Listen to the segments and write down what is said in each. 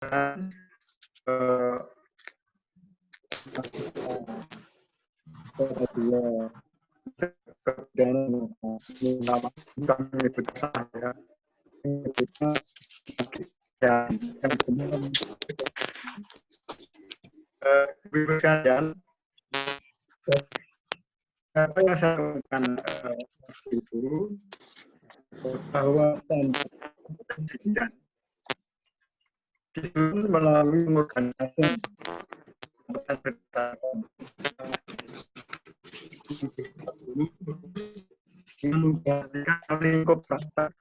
apa yang saya lakukan itu bahwa standar pendidikan disusun melalui organisasi menggantikan lingkup praktek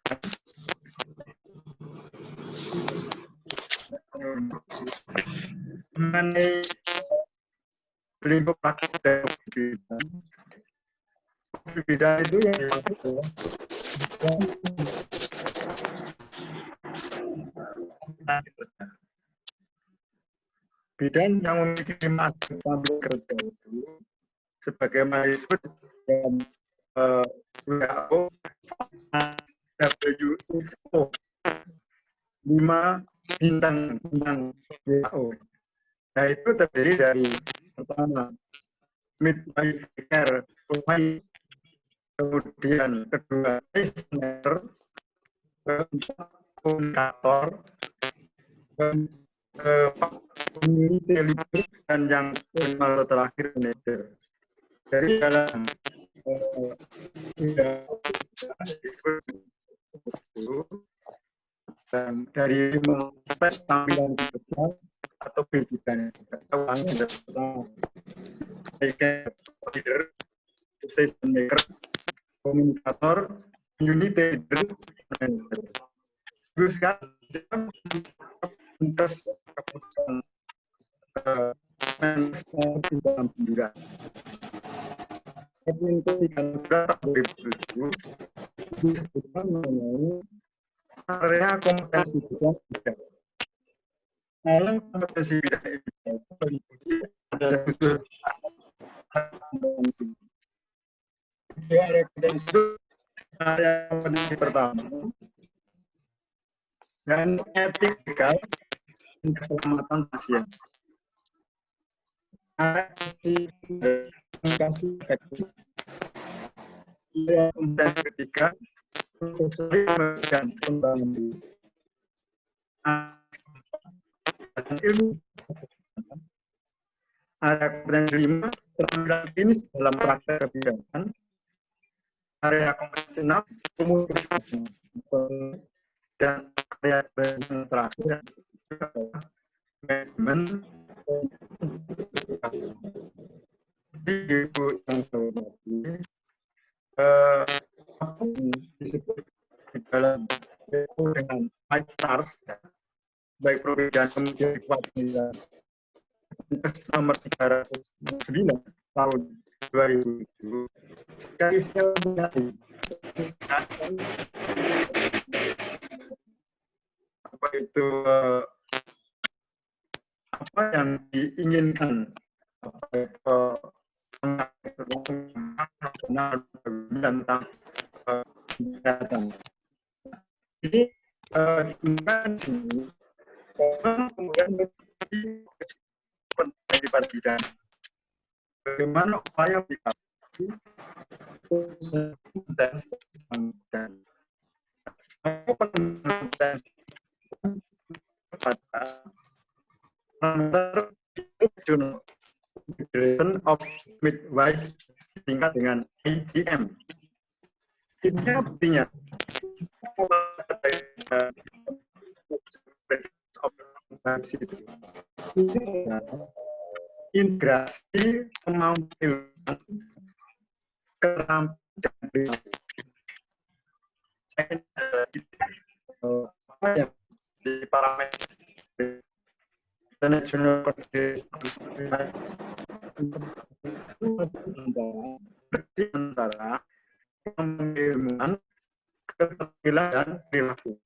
mengenai lingkup praktek bidang itu yang dimaksud bidan yang memiliki master sambil kerja itu sebagai mahasiswa dan WHO WHO 5 bintang WHO. Nah itu terdiri dari pertama midwife care provider, kemudian kedua listener, keempat komunikator, community leader, dan yang kelima terakhir manager. Dari dalam dan dari aspek tampilan kerja atau pendidikan keuangan leader, decision maker, komunikator, community leader, manager. Terus kan keputusan di dalam pendidikan. Keputusan sudah 2007 disebutkan mengenai area kompetensi bidang. Area kompetensi bidang itu meliputi ada unsur kompetensi. Area kompetensi pertama dan etika dan keselamatan pasien. Komunikasi efektif. Kompetensi ketiga dan pembangunan ilmu. Area kompetensi 5 keterampilan klinis dalam praktek kebidanan. Area kompetensi 6 komunikasi dan area yang terakhir manajemen. Jadi itu yang saya hormati. Apa yang disebut di dalam dengan 5 stars, baik perbedaan kemudian kualitas nomor 309 tahun 2007. Sekali saya mengenai apa itu apa yang diinginkan tentang kesehatan. Jadi orang kemudian menjadi penting pada bidang bagaimana upaya aplikasi dan Federation of Midwives tingkat dengan IGM. Ini artinya integrasi kemampuan keterampilan apa yang di parameter international antara pengilmuan, keterampilan dan perilaku.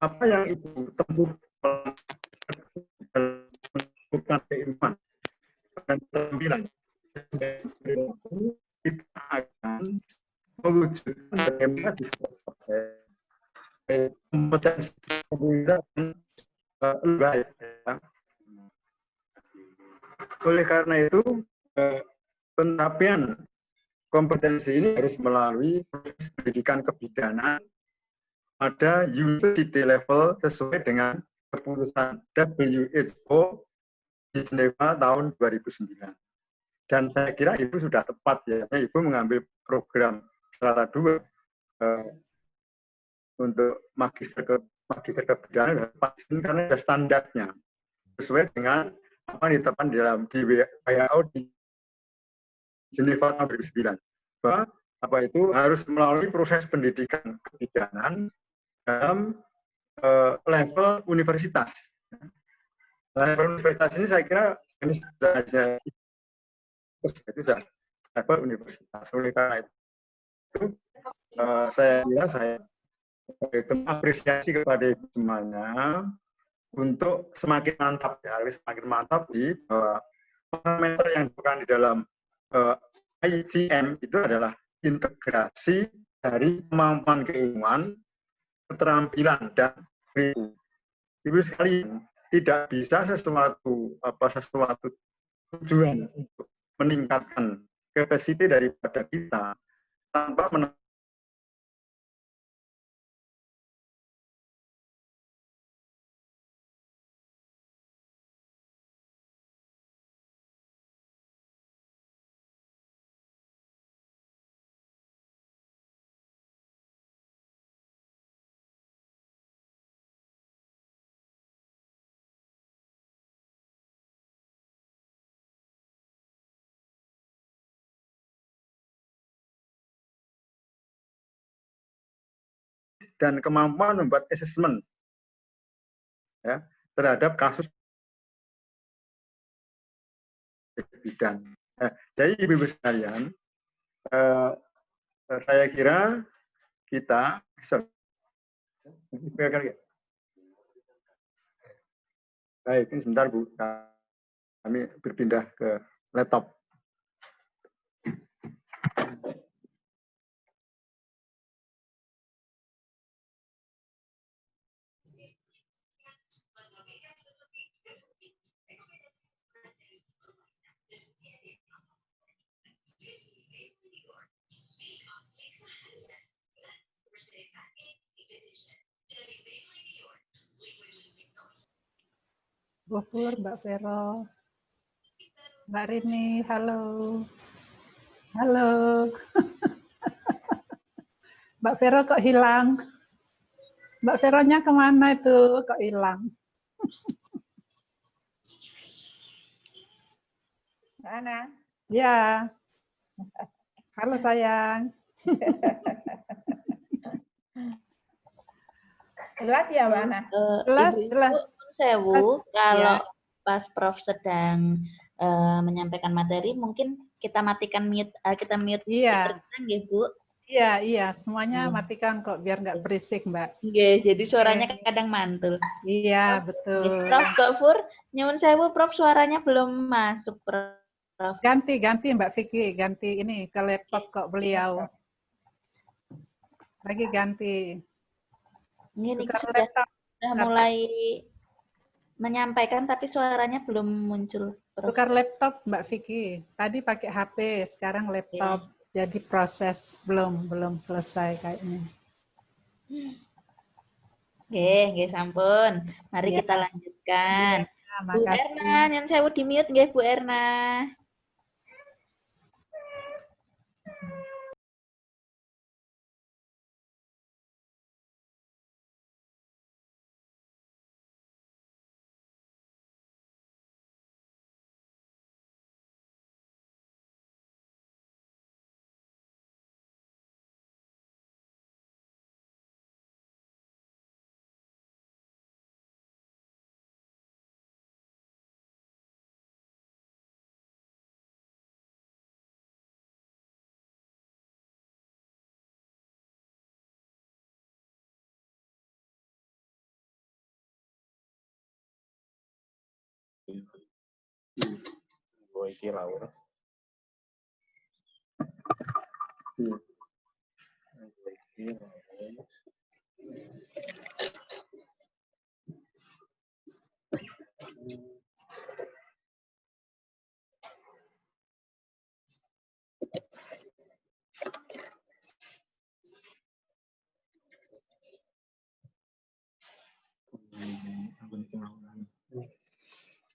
Apa yang itu tempuh bukan keilmuan dan keterampilan dan perilaku, kita akan mewujudkan bagaimana disebut kompetensi pemuda lebih baik. Ya. Oleh karena itu, penerapan kompetensi ini harus melalui proses pendidikan kebidanan pada university level sesuai dengan keputusan WHO di Jenewa tahun 2009. Dan saya kira Ibu sudah tepat ya, Ibu mengambil program strata 2 untuk magister kebidanan karena ada standarnya sesuai dengan apa yang ditetapkan di WHO di Jenewa tahun 2009. Bahwa apa itu harus melalui proses pendidikan kebidanan dalam level universitas. Level universitas ini saya kira ini sudah level universitas. Oleh karena itu saya kira saya apresiasi kepada ibu semuanya untuk semakin mantap ya, semakin mantap di parameter yang bukan di dalam ICM itu adalah integrasi dari kemampuan keilmuan, keterampilan dan perilaku. Ibu sekalian, tidak bisa sesuatu tujuan untuk meningkatkan kapasiti daripada kita tanpa dan kemampuan membuat asesmen ya, terhadap kasus bidang. Jadi ibu-ibu sekalian, saya kira kita baik, ini sebentar Bu, kami berpindah ke laptop. Bu Pur, Mbak Vero, Mbak Rini, halo. Halo. Mbak Vero kok hilang? Mbak Veronya kemana itu? Kok hilang? Ana. Ya. Halo sayang. Jelas ya Mbak Ana? Jelas, Ibu-ibu, jelas. Sewu, kalau ya. pas Prof sedang menyampaikan materi, mungkin kita matikan mute, kita mute Iya. ya Bu. Iya, iya, semuanya matikan kok biar nggak berisik, Mbak. Oke, jadi suaranya kadang mantul. Iya, Prof, betul. Prof Gofur, nyuwun sewu Prof suaranya belum masuk, Prof. Ganti Mbak Vicky, ganti ini ke laptop kok beliau. Lagi ganti. Ini sudah mulai menyampaikan tapi suaranya belum muncul. Prof. Tukar laptop Mbak Vicky. Tadi pakai HP, sekarang laptop. Ya. Jadi proses belum selesai kayaknya. Oke, sampun. Mari ya. kita lanjutkan. Ya, Bu Erna, yang saya di mute nggih Bu Erna.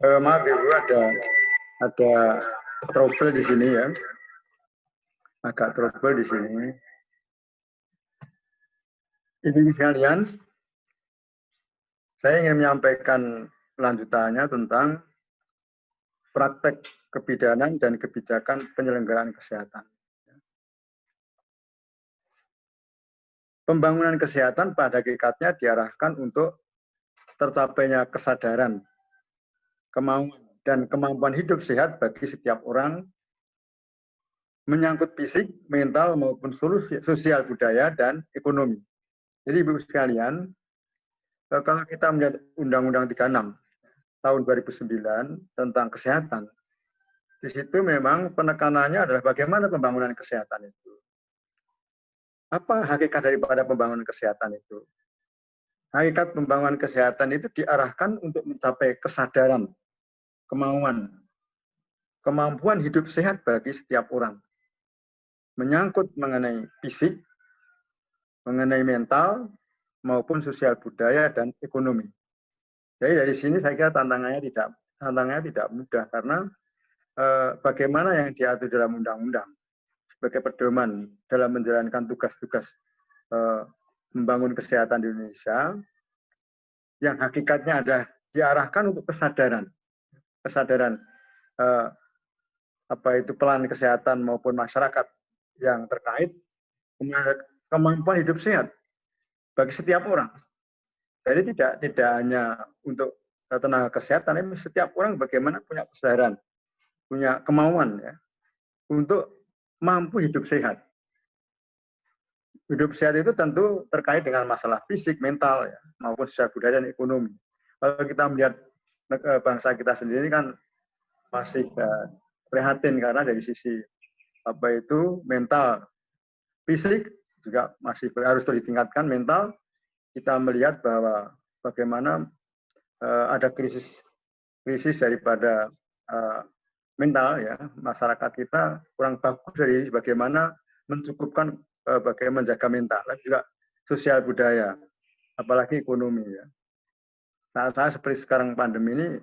Maaf Ibu, ada trouble di sini ya. Agak trouble di sini. Ini sekalian, saya ingin menyampaikan lanjutannya tentang praktek kebidanan dan kebijakan penyelenggaraan kesehatan. Pembangunan kesehatan pada hakikatnya diarahkan untuk tercapainya kesadaran, kemauan, dan kemampuan hidup sehat bagi setiap orang, menyangkut fisik, mental, maupun sosial, budaya, dan ekonomi. Jadi Ibu sekalian, kalau kita melihat Undang-Undang 36 tahun 2009 tentang kesehatan, di situ memang penekanannya adalah bagaimana pembangunan kesehatan itu. Apa hakikat daripada pembangunan kesehatan itu? Hakikat pembangunan kesehatan itu diarahkan untuk mencapai kesadaran, kemampuan hidup sehat bagi setiap orang. Menyangkut mengenai fisik, mengenai mental, maupun sosial budaya dan ekonomi. Jadi dari sini saya kira tantangannya tidak mudah, karena bagaimana yang diatur dalam undang-undang sebagai pedoman dalam menjalankan tugas-tugas membangun kesehatan di Indonesia, yang hakikatnya ada diarahkan untuk kesadaran apa itu pelan kesehatan maupun masyarakat yang terkait kemampuan hidup sehat bagi setiap orang. Jadi tidak hanya untuk tenaga kesehatan, tapi setiap orang bagaimana punya kesadaran, punya kemauan ya untuk mampu hidup sehat. Hidup sehat itu tentu terkait dengan masalah fisik, mental, ya, maupun sosial budaya dan ekonomi. Kalau kita melihat bangsa kita sendiri kan masih prihatin karena dari sisi apa itu mental, fisik juga masih harus ditingkatkan. Mental kita melihat bahwa bagaimana ada krisis daripada mental ya, masyarakat kita kurang bagus dari bagaimana mencukupkan bagaimana menjaga mental, juga sosial budaya, apalagi ekonomi ya. Saat seperti sekarang pandemi ini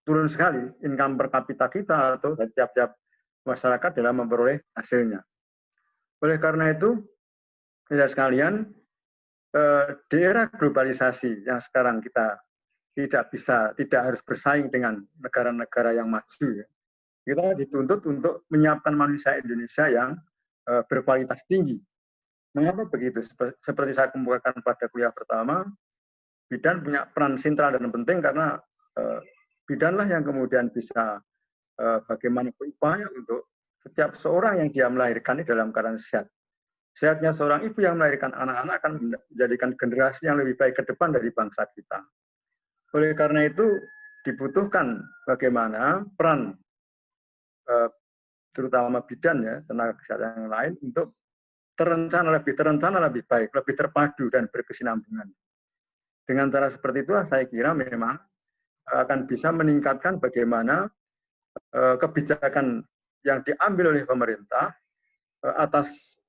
turun sekali income per kapita kita atau tiap-tiap masyarakat dalam memperoleh hasilnya. Oleh karena itu, saudara sekalian, di era globalisasi yang sekarang kita tidak harus bersaing dengan negara-negara yang maju ya. Kita dituntut untuk menyiapkan manusia Indonesia yang berkualitas tinggi. Mengapa begitu? Seperti saya kemukakan pada kuliah pertama, bidan punya peran sentral dan penting karena bidanlah yang kemudian bisa bagaimana berupaya untuk setiap seorang yang dia melahirkan ini dalam keadaan sehat. Sehatnya seorang ibu yang melahirkan anak-anak akan menjadikan generasi yang lebih baik ke depan dari bangsa kita. Oleh karena itu dibutuhkan bagaimana peran terutama bidan ya, tenaga kesehatan yang lain untuk terencana lebih baik, lebih terpadu dan berkesinambungan. Dengan cara seperti itu saya kira memang akan bisa meningkatkan bagaimana kebijakan yang diambil oleh pemerintah atas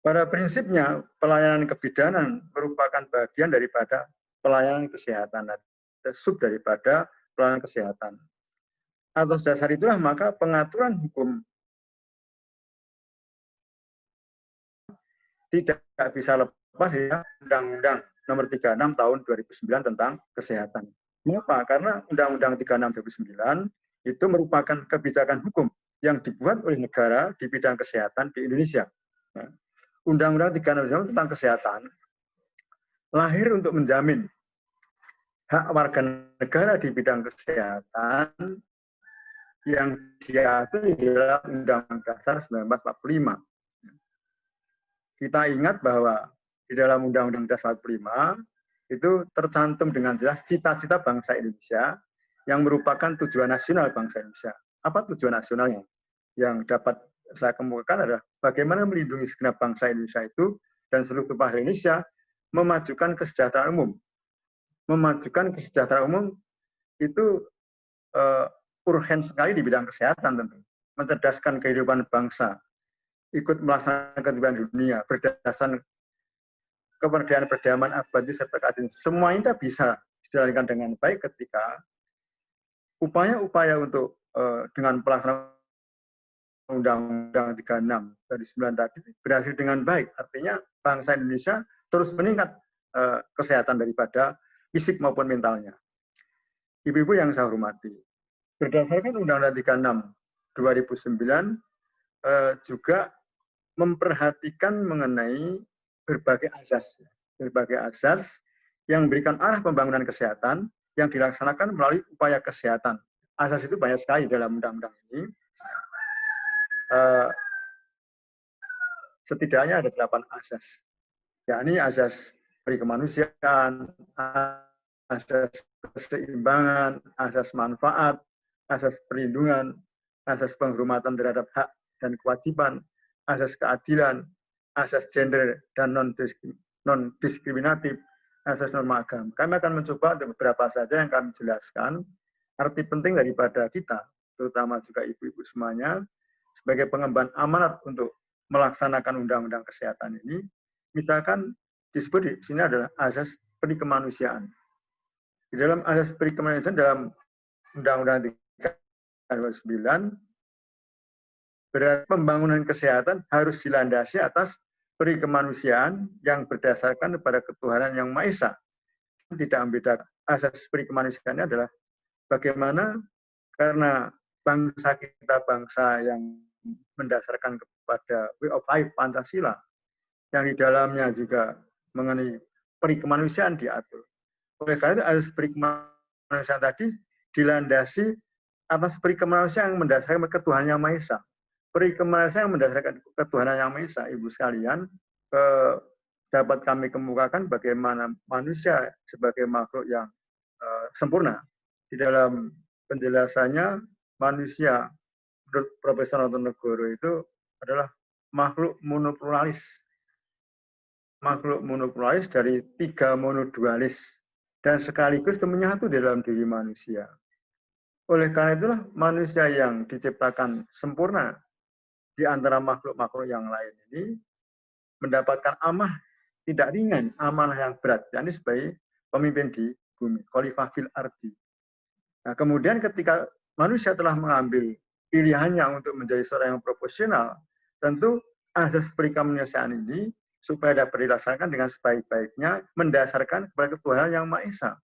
pada prinsipnya pelayanan kebidanan merupakan bagian daripada pelayanan kesehatan, sub daripada pelayanan kesehatan. Atas dasar itulah maka pengaturan hukum tidak bisa lepas dari Undang-Undang Nomor 36 Tahun 2009 tentang kesehatan. Mengapa? Karena Undang-Undang 36 2009 itu merupakan kebijakan hukum yang dibuat oleh negara di bidang kesehatan di Indonesia. Undang-Undang 36 tentang kesehatan lahir untuk menjamin hak warga negara di bidang kesehatan yang diatur di dalam Undang-Undang Dasar 1945. Kita ingat bahwa di dalam Undang-Undang Dasar 45 itu tercantum dengan jelas cita-cita bangsa Indonesia yang merupakan tujuan nasional bangsa Indonesia. Apa tujuan nasionalnya? Yang dapat saya kemukakan adalah bagaimana melindungi segenap bangsa Indonesia itu dan seluruh tumpah Indonesia memajukan kesejahteraan umum. Memajukan kesejahteraan umum itu urgen sekali di bidang kesehatan tentu. Mencerdaskan kehidupan bangsa, ikut melaksanakan kehidupan dunia, berdasarkan kemerdekaan perdamaian abadi serta keadilan. Semua ini bisa dijalankan dengan baik ketika upaya-upaya untuk dengan pelaksanaan Undang-Undang 36 dari 9 tadi berhasil dengan baik. Artinya bangsa Indonesia terus meningkat kesehatan daripada fisik maupun mentalnya. Ibu-ibu yang saya hormati, berdasarkan Undang-Undang 36 2009 juga memperhatikan mengenai berbagai asas yang memberikan arah pembangunan kesehatan yang dilaksanakan melalui upaya kesehatan. Asas itu banyak sekali dalam undang-undang ini. Setidaknya ada 8 asas. Yakni asas perikemanusiaan, asas keseimbangan, asas manfaat, asas perlindungan, asas penghormatan terhadap hak dan kewajiban, asas keadilan, asas gender dan non-diskriminatif, asas norma agama. Kami akan mencoba untuk beberapa saja yang kami jelaskan. Arti penting daripada kita, terutama juga ibu-ibu semuanya, sebagai pengemban amanat untuk melaksanakan undang-undang kesehatan ini, misalkan disebut di sini adalah asas perikemanusiaan. Di dalam asas perikemanusiaan dalam Undang-Undang 39, berarti pembangunan kesehatan harus dilandasi atas perikemanusiaan yang berdasarkan pada ketuhanan yang Maha Esa. Tidak membedakan. Asas perikemanusiaannya adalah bagaimana karena bangsa kita bangsa yang mendasarkan kepada way of life Pancasila, yang di dalamnya juga mengenai perikemanusiaan diatur. Oleh karena itu asas perikemanusiaan tadi dilandasi atas perikemanusiaan yang mendasarkan ketuhanan yang Maha Esa. Perikemanusiaan yang mendasarkan ketuhanan yang Maha Esa, ibu sekalian, dapat kami kemukakan bagaimana manusia sebagai makhluk yang sempurna. Di dalam penjelasannya, manusia menurut Profesor Notonegoro itu adalah makhluk monopluralis. Makhluk monopluralis dari 3 monodualis dan sekaligus itu menyatu dalam diri manusia. Oleh karena itulah manusia yang diciptakan sempurna di antara makhluk-makhluk yang lain ini mendapatkan amanah tidak ringan, amanah yang berat, yakni sebagai pemimpin di bumi, khalifah fil ardi. Nah, kemudian ketika manusia telah mengambil pilihannya untuk menjadi seorang yang profesional, tentu asas perikemanusiaan ini supaya dapat dilaksanakan dengan sebaik-baiknya mendasarkan kepada ketuhanan yang Maha Esa.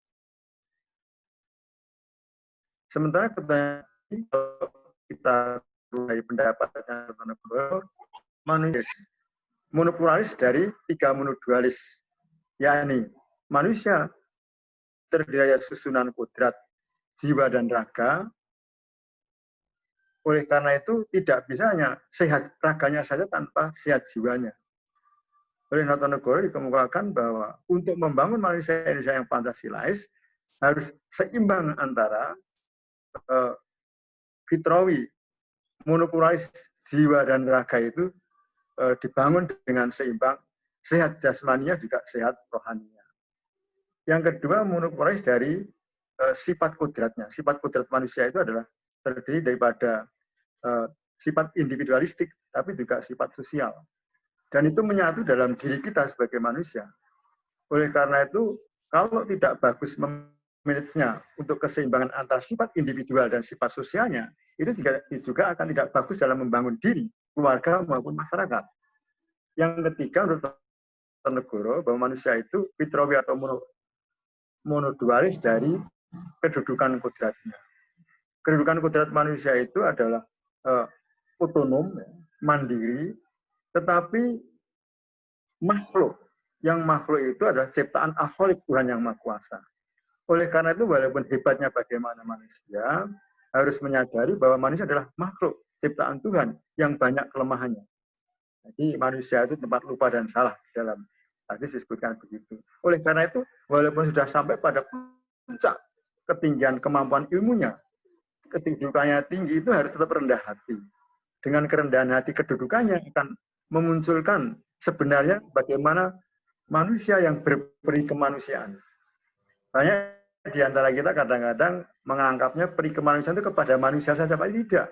Sementara kita dari pendapatnya manusia monopluralis dari 3 monodualis, yakni manusia terdiri dari susunan kodrat, jiwa dan raga. Oleh karena itu tidak bisa hanya sehat raganya saja tanpa sehat jiwanya. Oleh Notonegoro dikemukakan bahwa untuk membangun manusia Indonesia yang Pancasilais harus seimbang antara fitrawi, monopluralis jiwa dan raga itu dibangun dengan seimbang, sehat jasmaninya juga sehat rohaninya. Yang kedua, monopluralis dari sifat kodratnya. Sifat kodrat manusia itu adalah terdiri daripada sifat individualistik, tapi juga sifat sosial. Dan itu menyatu dalam diri kita sebagai manusia. Oleh karena itu, kalau tidak bagus memanagenya untuk keseimbangan antara sifat individual dan sifat sosialnya, itu juga akan tidak bagus dalam membangun diri, keluarga maupun masyarakat. Yang ketiga, menurut Notonegoro, bahwa manusia itu fitrawi atau monodualis dari kedudukan kodratnya. Kedudukan kodrat manusia itu adalah otonom, mandiri, tetapi makhluk. Yang makhluk itu adalah ciptaan al-Khaliq, Tuhan yang Maha Kuasa. Oleh karena itu, walaupun hebatnya bagaimana manusia, harus menyadari bahwa manusia adalah makhluk ciptaan Tuhan yang banyak kelemahannya. Jadi manusia itu tempat lupa dan salah dalam tadi disebutkan begitu. Oleh karena itu, walaupun sudah sampai pada puncak ketinggian kemampuan ilmunya, kedudukannya tinggi, itu harus tetap rendah hati. Dengan kerendahan hati kedudukannya akan memunculkan sebenarnya bagaimana manusia yang berperi kemanusiaan. Banyak di antara kita kadang-kadang menganggapnya peri kemanusiaan itu kepada manusia saja, Pak. Tidak.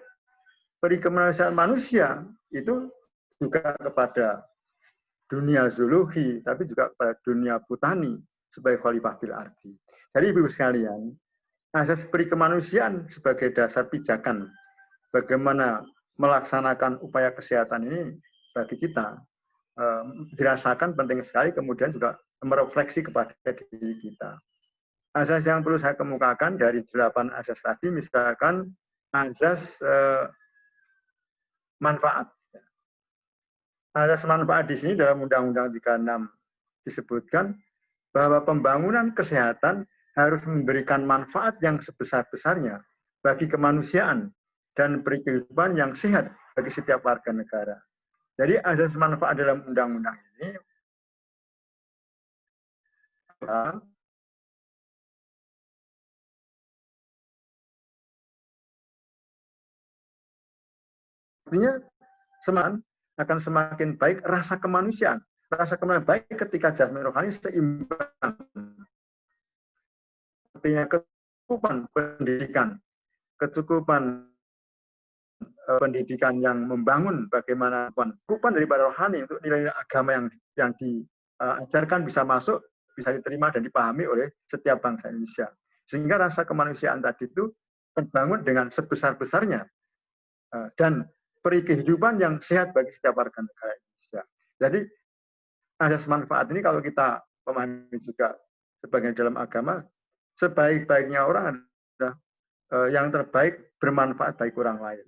Peri kemanusiaan manusia itu juga kepada dunia zoologi, tapi juga pada dunia botani sebagai khalifah fil ardi. Jadi Ibu sekalian, asas peri kemanusiaan sebagai dasar pijakan bagaimana melaksanakan upaya kesehatan ini bagi kita dirasakan penting sekali, kemudian juga merefleksi kepada diri kita. Asas yang perlu saya kemukakan dari 8 asas tadi, misalkan asas manfaat. Asas manfaat di sini dalam Undang-Undang 36 disebutkan bahwa pembangunan kesehatan harus memberikan manfaat yang sebesar-besarnya bagi kemanusiaan dan beri kehidupan yang sehat bagi setiap warga negara. Jadi asas manfaat dalam undang-undang ini artinya akan semakin baik rasa kemanusiaan. Rasa kemanusiaan baik ketika jasmani rohani seimbang. Artinya kecukupan pendidikan yang membangun bagaimana kecukupan daripada rohani untuk nilai-nilai agama yang diajarkan bisa masuk, bisa diterima dan dipahami oleh setiap bangsa Indonesia. Sehingga rasa kemanusiaan tadi itu terbangun dengan sebesar-besarnya dan beri kehidupan yang sehat bagi setiap warga negara Indonesia. Jadi asas manfaat ini kalau kita pahami juga sebagian dalam agama, sebaik-baiknya orang adalah yang terbaik bermanfaat bagi orang lain.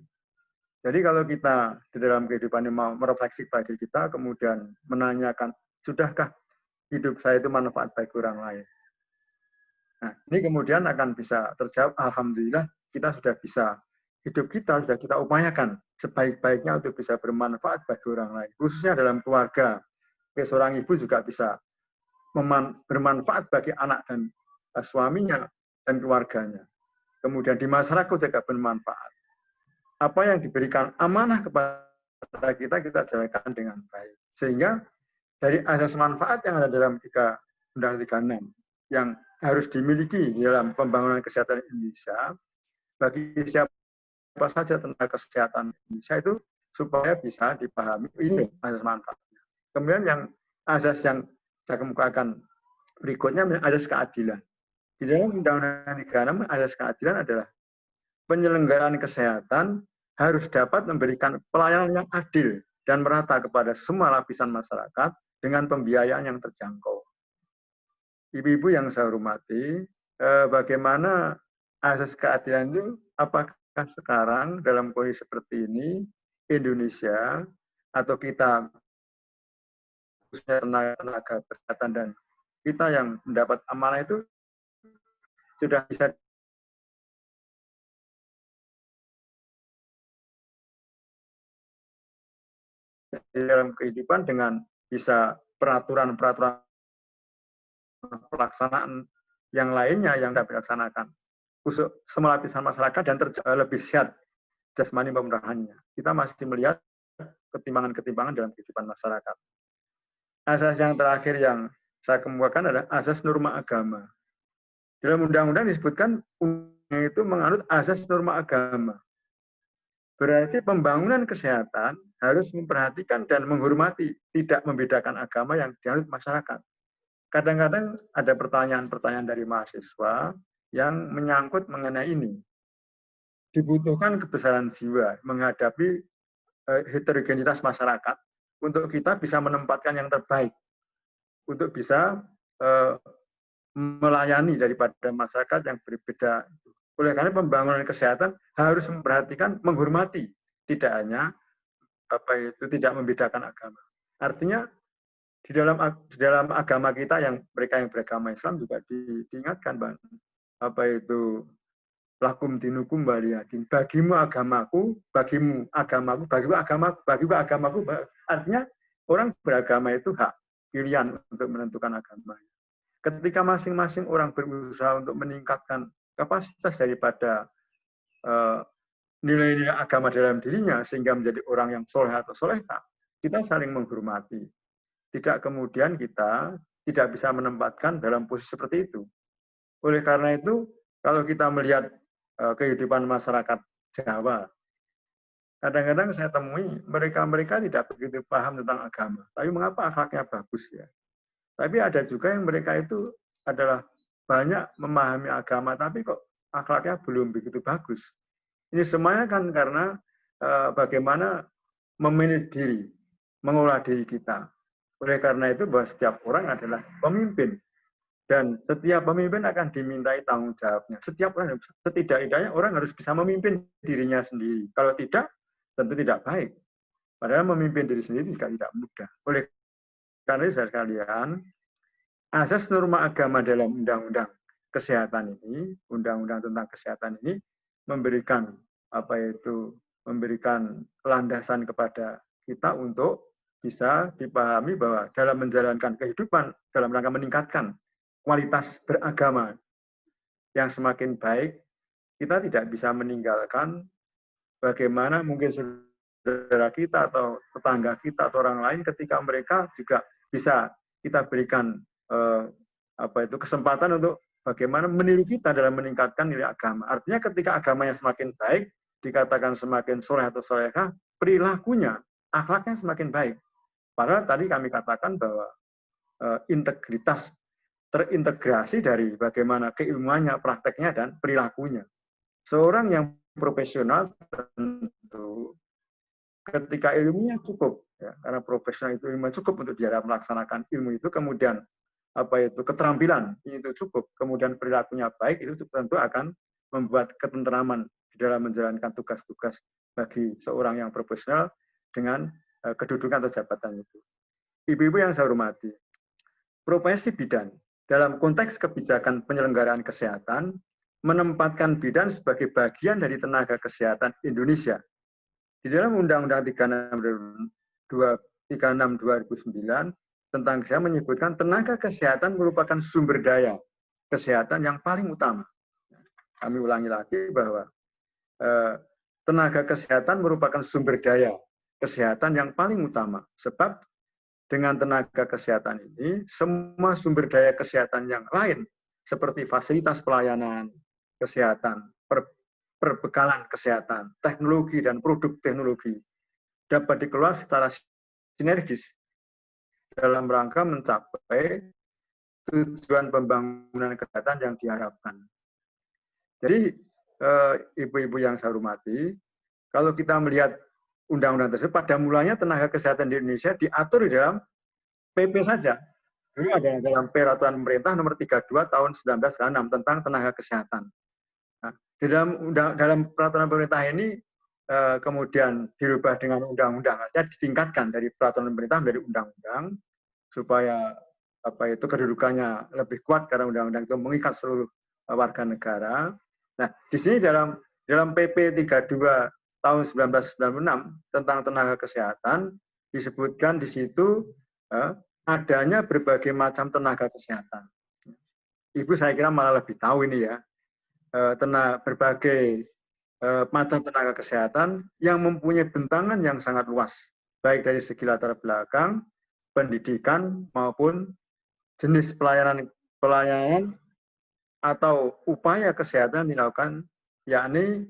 Jadi kalau kita di dalam kehidupan ini mau merefleksi pada diri kita, kemudian menanyakan, sudahkah hidup saya itu manfaat bagi orang lain? Nah, ini kemudian akan bisa terjawab, alhamdulillah kita sudah bisa, hidup kita sudah kita upayakan sebaik-baiknya untuk bisa bermanfaat bagi orang lain. Khususnya dalam keluarga, seorang ibu juga bisa bermanfaat bagi anak dan suaminya dan keluarganya. Kemudian di masyarakat juga bermanfaat. Apa yang diberikan amanah kepada kita jalankan dengan baik. Sehingga dari asas manfaat yang ada dalam Undang-Undang 36 yang harus dimiliki di dalam pembangunan kesehatan Indonesia, bagi siapa saja tentang kesehatan Indonesia itu supaya bisa dipahami ini asas manfaatnya. Kemudian yang asas yang saya kemukakan berikutnya asas keadilan. Di dalam Undang-Undang 36 asas keadilan adalah penyelenggaraan kesehatan harus dapat memberikan pelayanan yang adil dan merata kepada semua lapisan masyarakat dengan pembiayaan yang terjangkau. Ibu-ibu yang saya hormati, bagaimana asas keadilan itu, apakah sekarang dalam kondisi seperti ini, Indonesia atau kita, khususnya tenaga kesehatan dan kita yang mendapat amanah itu, sudah bisa dalam kehidupan dengan bisa peraturan-peraturan pelaksanaan yang lainnya yang dapat dilaksanakan khusus semua lapisan masyarakat dan lebih sehat jasmani maupun rohaninya. Kita masih melihat ketimpangan-ketimpangan dalam kehidupan masyarakat. Asas yang terakhir yang saya kemukakan adalah asas norma agama. Dalam undang-undang disebutkan itu menganut asas norma agama. Berarti pembangunan kesehatan harus memperhatikan dan menghormati, tidak membedakan agama yang dianut masyarakat. Kadang-kadang ada pertanyaan-pertanyaan dari mahasiswa yang menyangkut mengenai ini. Dibutuhkan kebesaran jiwa menghadapi heterogenitas masyarakat untuk kita bisa menempatkan yang terbaik, untuk bisa melayani daripada masyarakat yang berbeda. Oleh karena pembangunan kesehatan harus memperhatikan, menghormati, tidak hanya tidak membedakan agama. Artinya di dalam agama kita yang mereka yang beragama Islam juga diingatkan, Bang. Lakum dinukum waliyadin. Bagimu agamaku, bagimu agamaku, bagiku agamaku. Artinya orang beragama itu hak pilihan untuk menentukan agamanya. Ketika masing-masing orang berusaha untuk meningkatkan kapasitas daripada nilai-nilai agama dalam dirinya sehingga menjadi orang yang soleh atau solehah, kita saling menghormati. Tidak kemudian kita tidak bisa menempatkan dalam posisi seperti itu. Oleh karena itu, kalau kita melihat kehidupan masyarakat Jawa, kadang-kadang saya temui mereka tidak begitu paham tentang agama. Tapi mengapa akhlaknya bagus ya? Tapi ada juga yang mereka itu adalah banyak memahami agama, tapi kok akhlaknya belum begitu bagus. Ini semuanya kan karena bagaimana memanage diri, mengolah diri kita. Oleh karena itu bahwa setiap orang adalah pemimpin. Dan setiap pemimpin akan dimintai tanggung jawabnya. Setiap orang, setidak-tidaknya orang harus bisa memimpin dirinya sendiri. Kalau tidak, tentu tidak baik. Padahal memimpin diri sendiri juga tidak mudah. Oleh karena itu, sekalian, asas norma agama dalam undang-undang kesehatan ini, undang-undang tentang kesehatan ini, memberikan memberikan landasan kepada kita untuk bisa dipahami bahwa dalam menjalankan kehidupan dalam rangka meningkatkan kualitas beragama yang semakin baik, kita tidak bisa meninggalkan bagaimana mungkin saudara kita atau tetangga kita atau orang lain ketika mereka juga bisa kita berikan kesempatan untuk bagaimana meniru kita dalam meningkatkan nilai agama. Artinya ketika agamanya semakin baik, dikatakan semakin soleh atau solehah, perilakunya, akhlaknya semakin baik. Padahal tadi kami katakan bahwa integritas terintegrasi dari bagaimana keilmuannya, prakteknya, dan perilakunya. Seorang yang profesional tentu ketika ilmunya cukup, ya, karena profesional itu ilmunya cukup untuk dia melaksanakan ilmu itu, kemudian keterampilan itu cukup, kemudian perilakunya baik, itu tentu akan membuat ketentraman di dalam menjalankan tugas-tugas bagi seorang yang profesional dengan kedudukan atau jabatan itu. Ibu-ibu yang saya hormati, profesi bidan dalam konteks kebijakan penyelenggaraan kesehatan menempatkan bidan sebagai bagian dari tenaga kesehatan Indonesia. Di dalam Undang-Undang 36/2009 tentang kesehatan menyebutkan tenaga kesehatan merupakan sumber daya kesehatan yang paling utama. Kami ulangi lagi bahwa tenaga kesehatan merupakan sumber daya kesehatan yang paling utama. Sebab dengan tenaga kesehatan ini, semua sumber daya kesehatan yang lain, seperti fasilitas pelayanan kesehatan, perbekalan kesehatan, teknologi, dan produk teknologi, dapat dikelola secara sinergis dalam rangka mencapai tujuan pembangunan kesehatan yang diharapkan. Jadi, ibu-ibu yang saya hormati, kalau kita melihat undang-undang tersebut, pada mulanya tenaga kesehatan di Indonesia diatur di dalam PP saja. Dulu ada dalam peraturan pemerintah nomor 32 tahun 1996 tentang tenaga kesehatan. Nah, dalam peraturan pemerintah ini kemudian dirubah dengan undang-undang, artinya ditingkatkan dari peraturan pemerintah menjadi undang-undang supaya kedudukannya lebih kuat karena undang-undang itu mengikat seluruh warga negara. Nah, di sini dalam PP 32 tahun 1996 tentang tenaga kesehatan disebutkan di situ adanya berbagai macam tenaga kesehatan. Ibu saya kira malah lebih tahu ini ya, berbagai macam tenaga kesehatan yang mempunyai bentangan yang sangat luas, baik dari segi latar belakang, pendidikan maupun jenis pelayanan atau upaya kesehatan dilakukan, yakni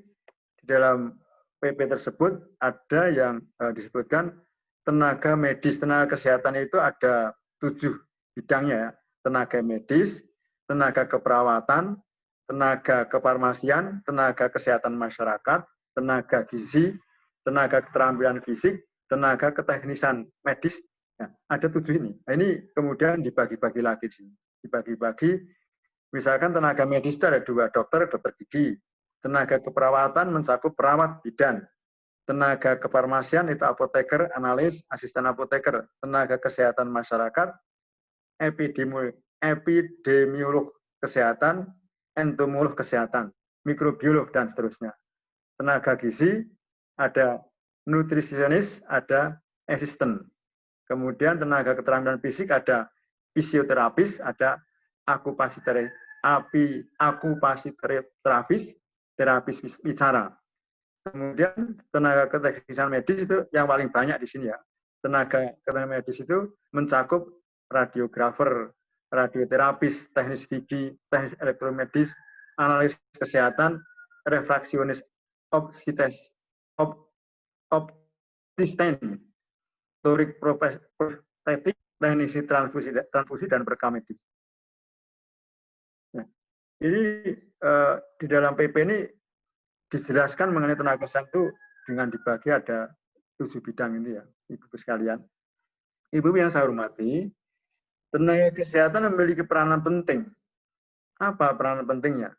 di dalam PP tersebut ada yang disebutkan tenaga medis. Tenaga kesehatan itu ada 7 bidangnya ya. Tenaga medis, tenaga keperawatan, tenaga kefarmasian, tenaga kesehatan masyarakat, tenaga gizi, tenaga keterampilan fisik, tenaga keteknisan medis. Nah, ada 7 ini. Nah, ini kemudian dibagi-bagi lagi. Dibagi-bagi, misalkan tenaga medis itu ada 2, dokter gigi. Tenaga keperawatan mencakup perawat bidan. Tenaga kefarmasian itu apoteker, analis, asisten apoteker. Tenaga kesehatan masyarakat, epidemiolog kesehatan, entomolog kesehatan, mikrobiolog, dan seterusnya. Tenaga gizi, ada nutrisionis, ada asisten. Kemudian tenaga keterampilan fisik ada fisioterapis, ada terapis bicara. Kemudian tenaga keteknisan medis itu yang paling banyak di sini ya. Tenaga medis itu mencakup radiografer, radioterapis, teknis gigi, teknis elektromedis, analis kesehatan, refraksionis optisten, torik prostetik, teknisi transfusi dan perkamedis. Nah, ini di dalam PP ini dijelaskan mengenai tenaga kesehatan itu dengan dibagi ada 7 bidang ini ya, Ibu sekalian. Ibu yang saya hormati, tenaga kesehatan memiliki peranan penting. Apa peranan pentingnya?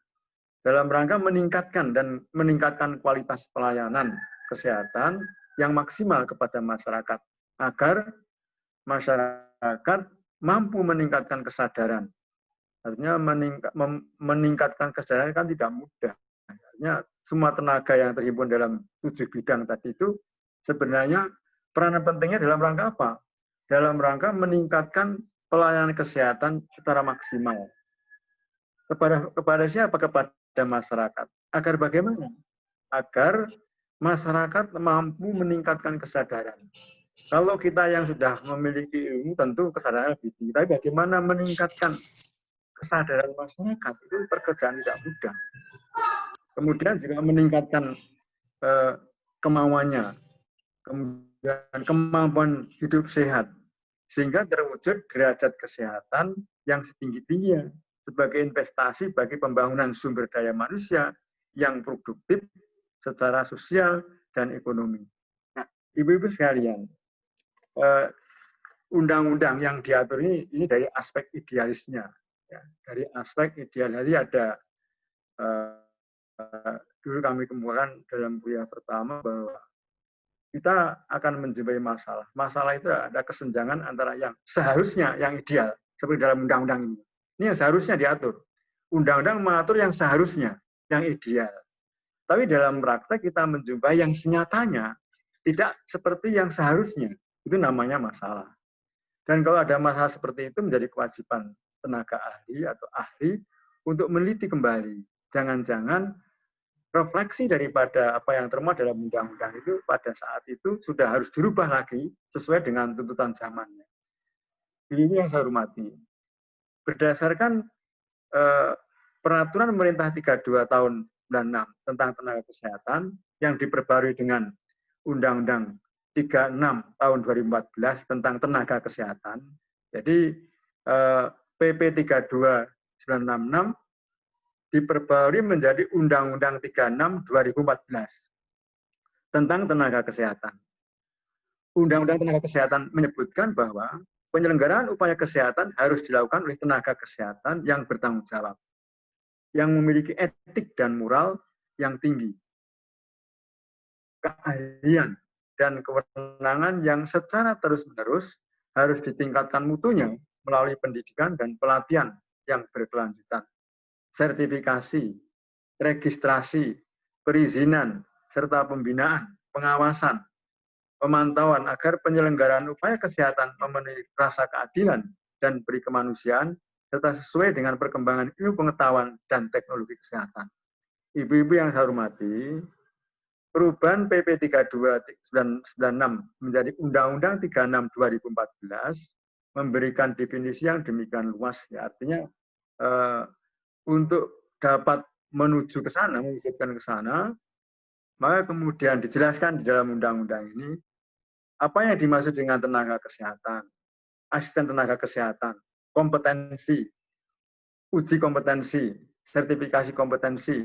Dalam rangka meningkatkan kualitas pelayanan kesehatan yang maksimal kepada masyarakat agar masyarakat mampu meningkatkan kesadaran. Artinya meningkatkan kesadaran kan tidak mudah. Artinya semua tenaga yang terhimpun dalam 7 bidang tadi itu sebenarnya peranan pentingnya dalam rangka apa? Dalam rangka meningkatkan pelayanan kesehatan secara maksimal. Kepada siapa? Kepada masyarakat. Agar bagaimana? Agar masyarakat mampu meningkatkan kesadaran. Kalau kita yang sudah memiliki ilmu tentu kesadaran lebih tinggi. Tapi bagaimana meningkatkan kesadaran masyarakat itu pekerjaan tidak mudah. Kemudian juga meningkatkan kemauannya, kemudian kemampuan hidup sehat, sehingga terwujud derajat kesehatan yang setinggi-tingginya sebagai investasi bagi pembangunan sumber daya manusia yang produktif secara sosial dan ekonomi. Nah, Ibu-ibu sekalian, undang-undang yang diatur ini dari aspek idealisnya. Ya, dari aspek ideal, jadi ada dulu kami kemukakan dalam kuliah pertama bahwa kita akan menjumpai masalah. Masalah itu ada kesenjangan antara yang seharusnya, yang ideal, seperti dalam undang-undang ini. Ini yang seharusnya diatur. Undang-undang mengatur yang seharusnya, yang ideal. Tapi dalam praktek kita menjumpai yang senyatanya tidak seperti yang seharusnya. Itu namanya masalah. Dan kalau ada masalah seperti itu menjadi kewajiban tenaga ahli atau ahli untuk meneliti kembali. Jangan-jangan refleksi daripada apa yang termuat dalam undang-undang itu pada saat itu sudah harus dirubah lagi sesuai dengan tuntutan zamannya. Ini yang saya hormati. Berdasarkan peraturan pemerintah 32 tahun 96 tentang tenaga kesehatan yang diperbarui dengan Undang-Undang 36 tahun 2014 tentang tenaga kesehatan. Jadi PP 32 966 diperbarui menjadi Undang-Undang 36 2014 tentang tenaga kesehatan. Undang-Undang tenaga kesehatan menyebutkan bahwa penyelenggaraan upaya kesehatan harus dilakukan oleh tenaga kesehatan yang bertanggung jawab, yang memiliki etik dan moral yang tinggi, keahlian dan kewenangan yang secara terus-menerus harus ditingkatkan mutunya melalui pendidikan dan pelatihan yang berkelanjutan, sertifikasi, registrasi, perizinan, serta pembinaan, pengawasan, pemantauan agar penyelenggaraan upaya kesehatan memenuhi rasa keadilan dan beri kemanusiaan, serta sesuai dengan perkembangan ilmu pengetahuan dan teknologi kesehatan. Ibu-ibu yang saya hormati, perubahan PP 32 996 menjadi Undang-Undang 36 2014 memberikan definisi yang demikian luas. Ya, artinya untuk dapat menuju ke sana, mewujudkan ke sana, maka kemudian dijelaskan di dalam undang-undang ini apa yang dimaksud dengan tenaga kesehatan, asisten tenaga kesehatan, kompetensi, uji kompetensi, sertifikasi kompetensi,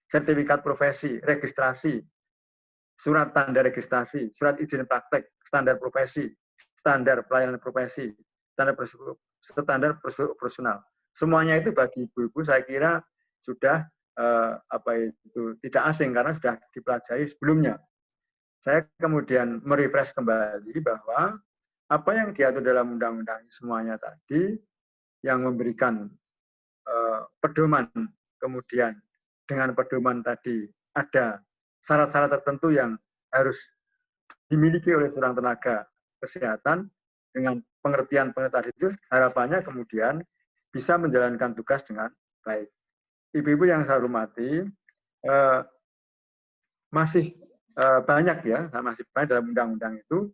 sertifikat profesi, registrasi, surat tanda registrasi, surat izin praktek, standar profesi, standar pelayanan profesi, standar prosedur operasional. Semuanya itu bagi ibu-ibu saya kira sudah tidak asing karena sudah dipelajari sebelumnya. Saya kemudian merefresh kembali bahwa apa yang diatur dalam undang-undang semuanya tadi yang memberikan pedoman, kemudian dengan pedoman tadi ada syarat-syarat tertentu yang harus dimiliki oleh seorang tenaga kesehatan dengan pengertian-pengertian itu harapannya kemudian bisa menjalankan tugas dengan baik. Ibu-ibu yang saya hormati, masih banyak ya, masih banyak dalam undang-undang itu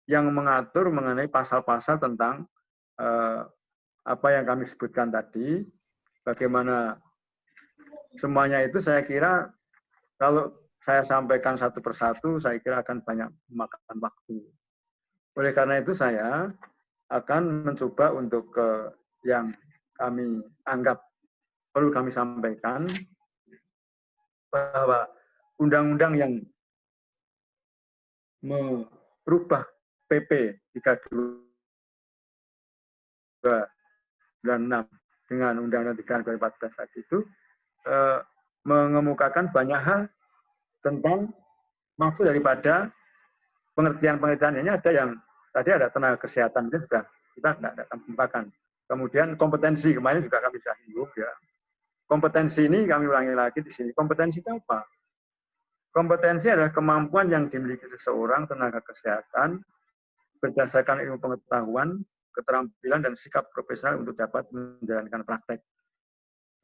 yang mengatur mengenai pasal-pasal tentang apa yang kami sebutkan tadi, bagaimana semuanya itu saya kira kalau saya sampaikan satu persatu, saya kira akan banyak memakan waktu. Oleh karena itu saya akan mencoba untuk yang kami anggap perlu kami sampaikan, bahwa undang-undang yang merubah PP 3296 dengan Undang-Undang 3 2014 tadi itu mengemukakan banyak hal tentang maksud daripada pengertian-pengertian ini. Ada yang tadi ada tenaga kesehatan, itu sudah kita tidak akan temukan. Kemudian kompetensi, kemarin juga kami sudah singgung ya. Kompetensi ini kami ulangi lagi di sini. Kompetensi itu apa? Kompetensi adalah kemampuan yang dimiliki seseorang tenaga kesehatan berdasarkan ilmu pengetahuan, keterampilan, dan sikap profesional untuk dapat menjalankan praktek.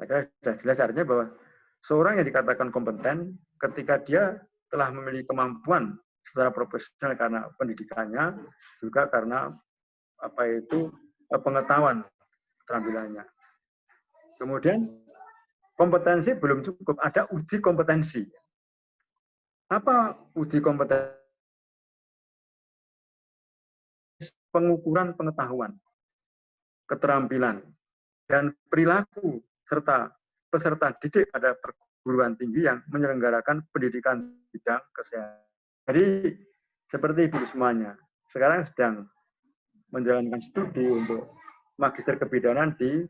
Saya kira sudah jelas artinya bahwa seorang yang dikatakan kompeten ketika dia telah memiliki kemampuan secara profesional karena pendidikannya, juga karena pengetahuan keterampilannya. Kemudian kompetensi belum cukup, ada uji kompetensi. Apa uji kompetensi? Pengukuran pengetahuan, keterampilan, dan perilaku serta peserta didik pada perguruan tinggi yang menyelenggarakan pendidikan bidang kesehatan. Jadi seperti ibu semuanya, sekarang sedang menjalankan studi untuk magister kebidanan di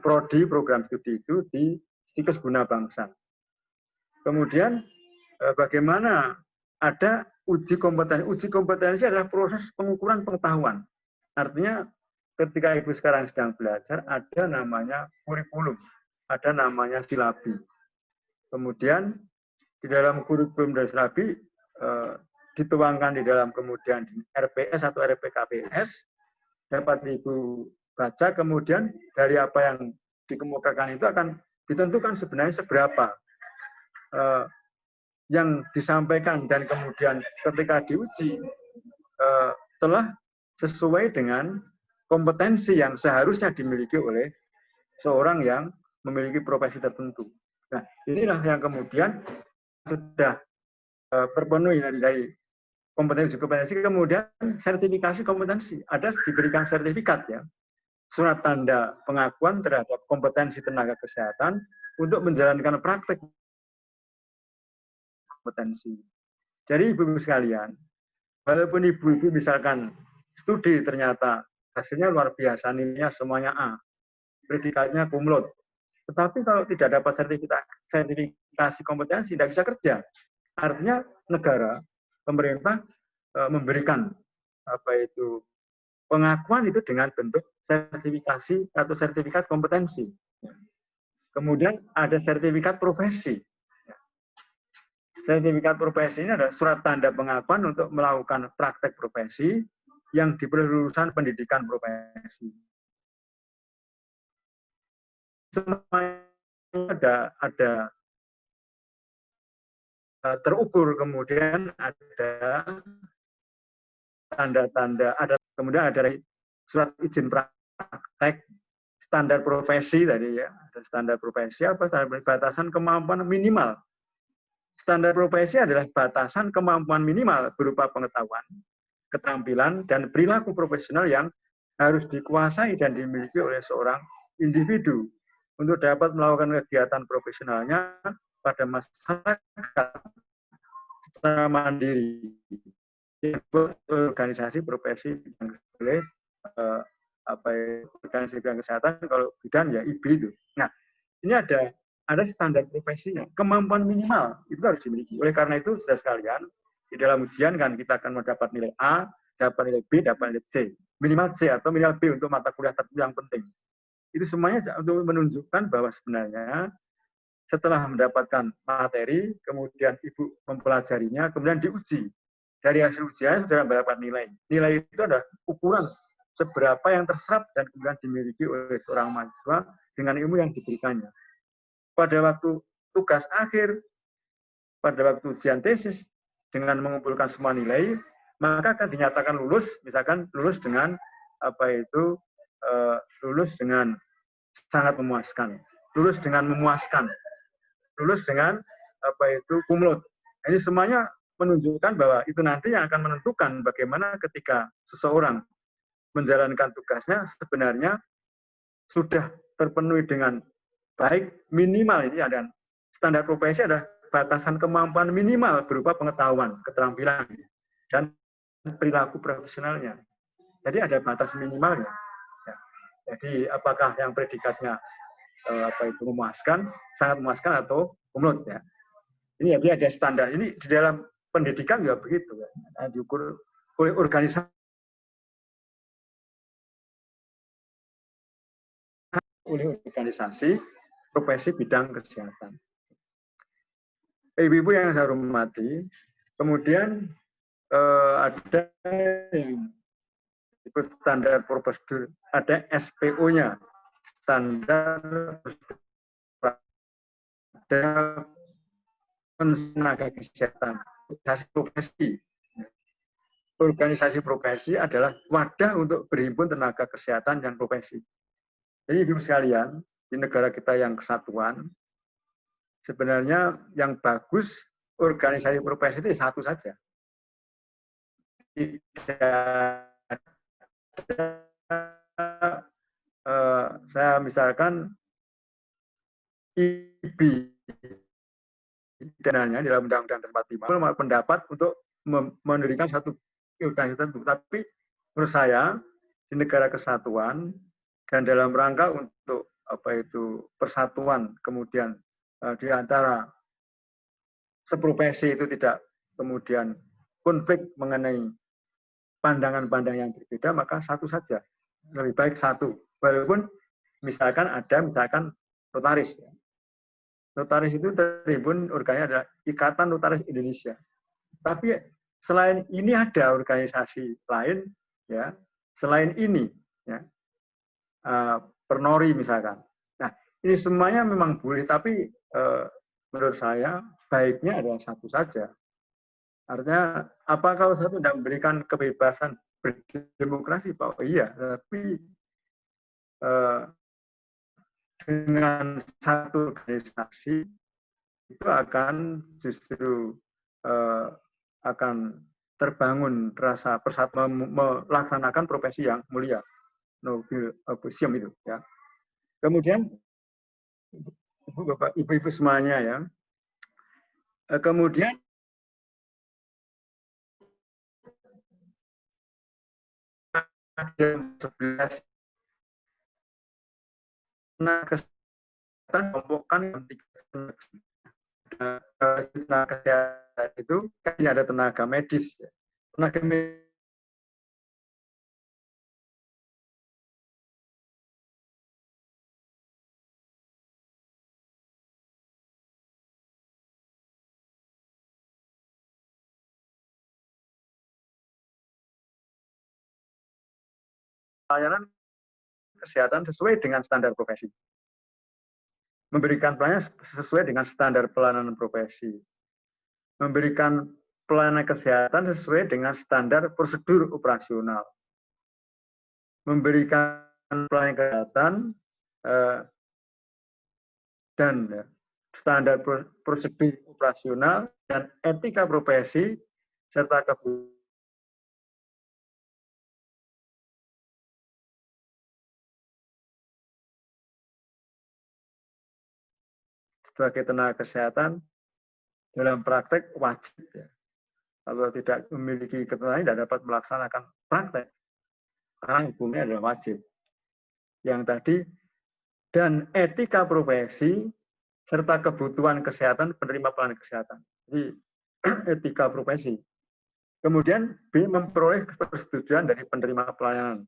prodi program studi itu di Stikes Guna Bangsa. Kemudian bagaimana ada uji kompetensi. Uji kompetensi adalah proses pengukuran pengetahuan. Artinya ketika ibu sekarang sedang belajar, ada namanya kurikulum, ada namanya silabi. Kemudian di dalam kurikulum dan silabi dituangkan di dalam kemudian RPS atau RPKPS, dapat ibu baca, kemudian dari apa yang dikemukakan itu akan ditentukan sebenarnya seberapa yang disampaikan dan kemudian ketika diuji telah sesuai dengan kompetensi yang seharusnya dimiliki oleh seorang yang memiliki profesi tertentu. Nah, inilah yang kemudian sudah terpenuhi dari kompetensi, kemudian sertifikasi kompetensi. Ada diberikan sertifikat ya, surat tanda pengakuan terhadap kompetensi tenaga kesehatan untuk menjalankan praktek kompetensi. Jadi ibu-ibu sekalian, walaupun ibu-ibu misalkan studi ternyata hasilnya luar biasa, nilainya semuanya A, predikatnya cum laude, tetapi kalau tidak dapat sertifikasi kompetensi, tidak bisa kerja. Artinya negara, pemerintah memberikan pengakuan itu dengan bentuk sertifikasi atau sertifikat kompetensi. Kemudian ada sertifikat profesi. Sertifikat profesi ini adalah surat tanda pengakuan untuk melakukan praktek profesi yang diberi lulusan pendidikan profesi. Semuanya ada terukur, kemudian ada tanda-tanda, kemudian ada surat izin praktek, standar profesi tadi ya, ada standar profesi apa? Standar batasan kemampuan minimal. Standar profesi adalah batasan kemampuan minimal berupa pengetahuan, keterampilan, dan perilaku profesional yang harus dikuasai dan dimiliki oleh seorang individu untuk dapat melakukan kegiatan profesionalnya pada masyarakat secara mandiri. Organisasi profesi oleh organisasi bidang kesehatan, kalau bidan ya IB itu. Nah, ini ada standar profesinya, kemampuan minimal itu harus dimiliki. Oleh karena itu, saudara sekalian, di dalam ujian kan kita akan mendapat nilai A, dapat nilai B, dapat nilai C, minimal C atau minimal B untuk mata kuliah tertentu yang penting. Itu semuanya untuk menunjukkan bahwa sebenarnya setelah mendapatkan materi, kemudian ibu mempelajarinya, kemudian diuji. Dari hasil ujian sudah mendapat nilai. Nilai itu adalah ukuran seberapa yang terserap dan kemudian dimiliki oleh seorang mahasiswa dengan ilmu yang diberikannya. Pada waktu tugas akhir, pada waktu ujian tesis, dengan mengumpulkan semua nilai, maka akan dinyatakan lulus, misalkan lulus dengan lulus dengan sangat memuaskan, lulus dengan memuaskan, lulus dengan cum laude. Ini semuanya menunjukkan bahwa itu nanti yang akan menentukan bagaimana ketika seseorang menjalankan tugasnya sebenarnya sudah terpenuhi dengan baik, minimal ini ada standar profesi, ada batasan kemampuan minimal berupa pengetahuan, keterampilan, dan perilaku profesionalnya. Jadi ada batas minimalnya. Ya. Jadi apakah yang predikatnya memuaskan, sangat memuaskan atau cum laude ya. Ini jadi ada standar. Ini di dalam pendidikan juga begitu ya. Diukur oleh organisasi, profesi bidang kesehatan. Ibu-ibu yang saya hormati, kemudian ada yang standar prosedur, ada SPO-nya, standar ada tenaga kesehatan, profesi. Organisasi profesi adalah wadah untuk berhimpun tenaga kesehatan yang profesi. Jadi ibu sekalian, di negara kita yang kesatuan, sebenarnya yang bagus organisasi profesi itu satu saja. Saya misalkan IBI dananya dalam Undang-Undang 45 pendapat untuk mendirikan satu organisasi tertentu, tapi menurut saya di negara kesatuan dan dalam rangka untuk persatuan, kemudian di antara seprofesi itu tidak kemudian konflik mengenai pandangan-pandangan yang berbeda, maka satu saja, lebih baik satu. Walaupun misalkan notaris. Notaris itu terhimpun organisasi adalah Ikatan Notaris Indonesia. Tapi selain ini ada organisasi lain, ya. Selain ini, ya, Pernori misalkan. Nah, ini semuanya memang boleh, tapi menurut saya baiknya adalah satu saja. Artinya, apakah satu tidak memberikan kebebasan berdemokrasi, Pak? Oh, iya, tapi dengan satu organisasi itu akan justru akan terbangun rasa persatuan, melaksanakan profesi yang mulia, nobil officium itu. Ya. Kemudian, Bapak, Ibu-ibu semuanya ya. Kemudian ada 11 kesehatan kelompokkan tenaga kesehatan itu kan ada tenaga medis, tenaga medis pelayanan kesehatan sesuai dengan standar profesi. Memberikan pelayanan sesuai dengan standar pelayanan profesi. Memberikan pelayanan kesehatan sesuai dengan standar prosedur operasional. Memberikan pelayanan kesehatan dan standar prosedur operasional dan etika profesi serta kebutuhan sebagai tenaga kesehatan dalam praktek wajib. Ya. Kalau tidak memiliki ketentuan tidak dapat melaksanakan praktek. Karena hukumnya adalah wajib. Yang tadi, dan etika profesi serta kebutuhan kesehatan penerima pelayanan kesehatan. Jadi etika profesi. Kemudian B, memperoleh persetujuan dari penerima pelayanan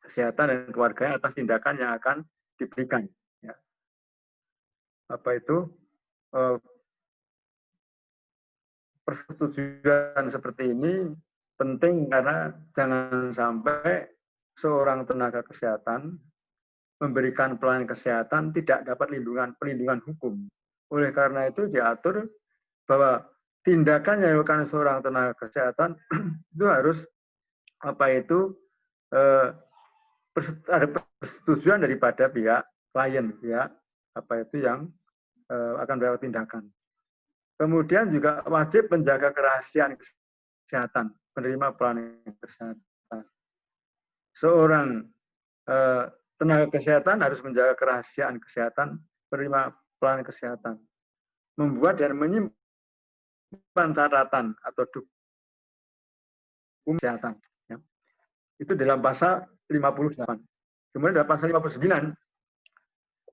kesehatan dan keluarganya atas tindakan yang akan diberikan. Ya. Apa itu? Persetujuan seperti ini penting karena jangan sampai seorang tenaga kesehatan memberikan pelayanan kesehatan tidak dapat perlindungan hukum. Oleh karena itu diatur bahwa tindakan yang dilakukan seorang tenaga kesehatan itu harus ada persetujuan daripada pihak klien, pihak apa itu yang akan melakukan tindakan. Kemudian juga wajib menjaga kerahasiaan kesehatan penerima pelayanan kesehatan. Seorang tenaga kesehatan harus menjaga kerahasiaan kesehatan penerima pelayanan kesehatan, membuat dan menyimpan catatan atau dokumen kesehatan. Ya. Itu dalam pasal 58. Kemudian dalam pasal 59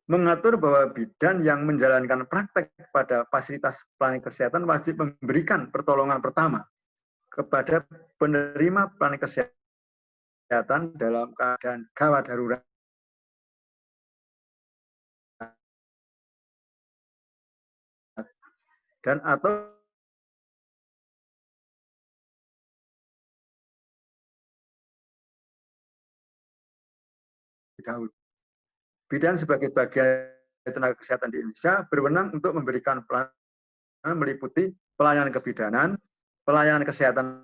mengatur bahwa bidan yang menjalankan praktek pada fasilitas pelayanan kesehatan wajib memberikan pertolongan pertama kepada penerima pelayanan kesehatan dalam keadaan gawat darurat dan atau dahulu. Bidan sebagai bagian tenaga kesehatan di Indonesia berwenang untuk memberikan pelayanan meliputi pelayanan kebidanan, pelayanan kesehatan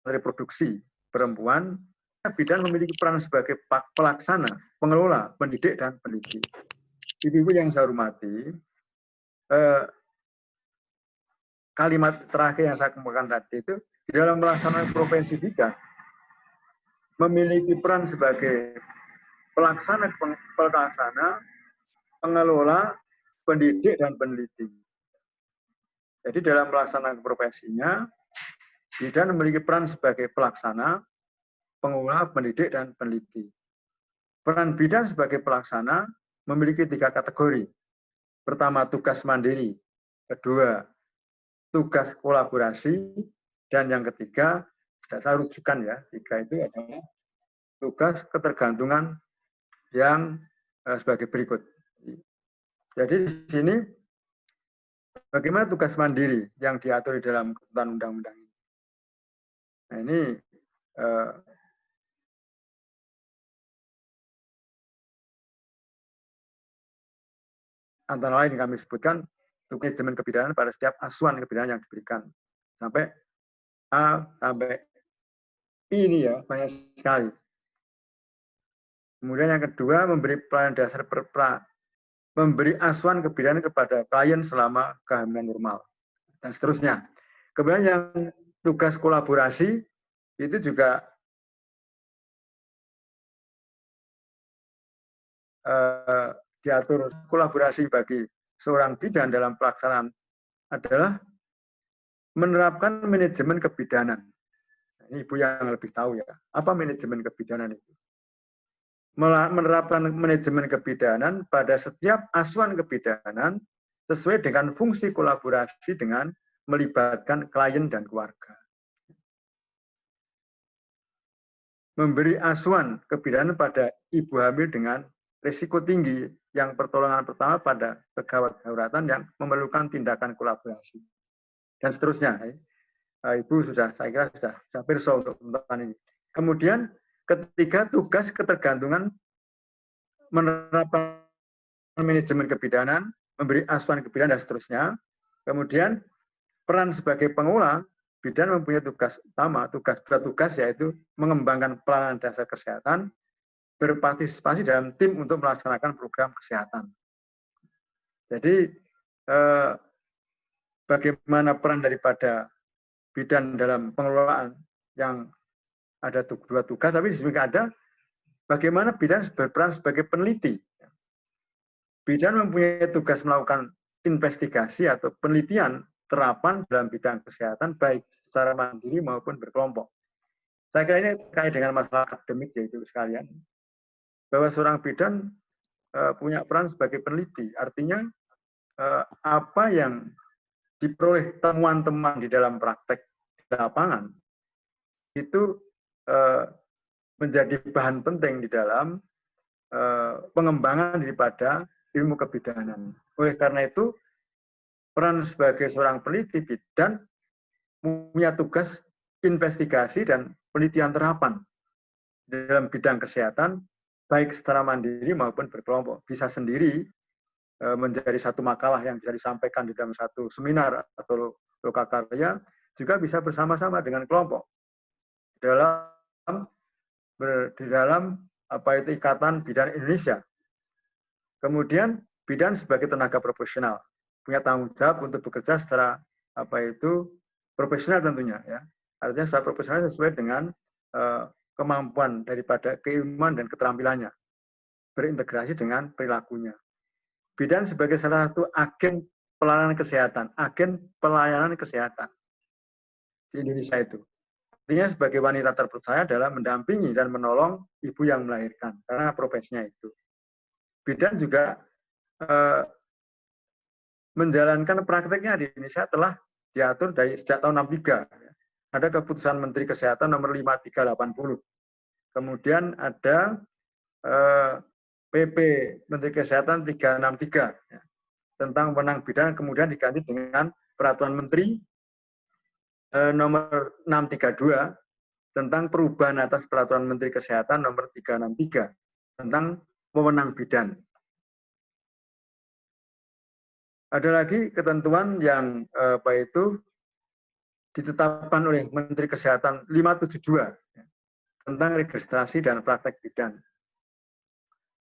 reproduksi perempuan. Bidan memiliki peran sebagai pelaksana, pengelola, pendidik, dan peneliti. Ibu-ibu yang saya hormati, kalimat terakhir yang saya kemukakan tadi itu, di dalam melaksanakan profesi bidan, memiliki peran sebagai pelaksana, pengelola, pendidik, dan peneliti. Jadi dalam melaksanakan profesinya, bidan memiliki peran sebagai pelaksana, pengelola, pendidik, dan peneliti. Peran bidan sebagai pelaksana memiliki 3 kategori. Pertama, tugas mandiri. Kedua, tugas kolaborasi. Dan yang ketiga, saya rujukan ya, 3 itu adalah tugas ketergantungan yang sebagai berikut. Jadi di sini bagaimana tugas mandiri yang diatur di dalam ketentuan undang-undang ini. Nah ini antara lain kami sebutkan tugas manajemen kebidanan pada setiap asuhan kebidanan yang diberikan sampai A sampai I ini ya banyak sekali. Kemudian yang kedua, memberi pelayanan dasar memberi asuhan kebidanan kepada klien selama kehamilan normal, dan seterusnya. Kemudian yang tugas kolaborasi, itu juga diatur kolaborasi bagi seorang bidan dalam pelaksanaan adalah menerapkan manajemen kebidanan. Ini Ibu yang lebih tahu ya, apa manajemen kebidanan itu? Menerapkan manajemen kebidanan pada setiap asuhan kebidanan sesuai dengan fungsi kolaborasi dengan melibatkan klien dan keluarga. Memberi asuhan kebidanan pada ibu hamil dengan risiko tinggi yang pertolongan pertama pada kegawat daruratan yang memerlukan tindakan kolaborasi. Dan seterusnya. Ibu sudah, saya kira sudah perso untuk tentang ini. Kemudian ketiga, tugas ketergantungan menerapkan manajemen kebidanan, memberi asuhan kebidanan, dan seterusnya. Kemudian peran sebagai pengelola, bidan mempunyai tugas utama, dua tugas yaitu mengembangkan pelayanan dasar kesehatan, berpartisipasi dalam tim untuk melaksanakan program kesehatan. Jadi bagaimana peran daripada bidan dalam pengelolaan yang ada 2 tugas, tapi di sini ada bagaimana bidan berperan sebagai peneliti. Bidan mempunyai tugas melakukan investigasi atau penelitian terapan dalam bidang kesehatan baik secara mandiri maupun berkelompok. Saya kira ini terkait dengan masalah akademik yaitu sekalian, bahwa seorang bidan punya peran sebagai peneliti, artinya apa yang diperoleh temuan-temuan di dalam praktek di lapangan itu menjadi bahan penting di dalam pengembangan daripada ilmu kebidanan. Oleh karena itu, peran sebagai seorang peneliti bidan punya tugas investigasi dan penelitian terapan di dalam bidang kesehatan, baik secara mandiri maupun berkelompok. Bisa sendiri menjadi satu makalah yang bisa disampaikan di dalam satu seminar atau lokakarya, juga bisa bersama-sama dengan kelompok. di dalam apa itu Ikatan Bidan Indonesia. Kemudian bidan sebagai tenaga profesional punya tanggung jawab untuk bekerja secara apa itu profesional tentunya ya. Artinya secara profesional sesuai dengan kemampuan daripada keilmuan dan keterampilannya, berintegrasi dengan perilakunya. Bidan sebagai salah satu agen pelayanan kesehatan di Indonesia itu. Artinya sebagai wanita terpercaya dalam mendampingi dan menolong ibu yang melahirkan karena profesinya itu. Bidan juga menjalankan prakteknya di Indonesia telah diatur dari sejak tahun 63. Ada keputusan Menteri Kesehatan nomor 5380. Kemudian ada PP Menteri Kesehatan 363 ya, tentang wewenang bidan, kemudian diganti dengan Peraturan Menteri nomor 632 tentang perubahan atas Peraturan Menteri Kesehatan nomor 363 tentang wewenang bidan. Ada lagi ketentuan yang apa itu ditetapkan oleh Menteri Kesehatan 572 ya, tentang registrasi dan praktek bidan.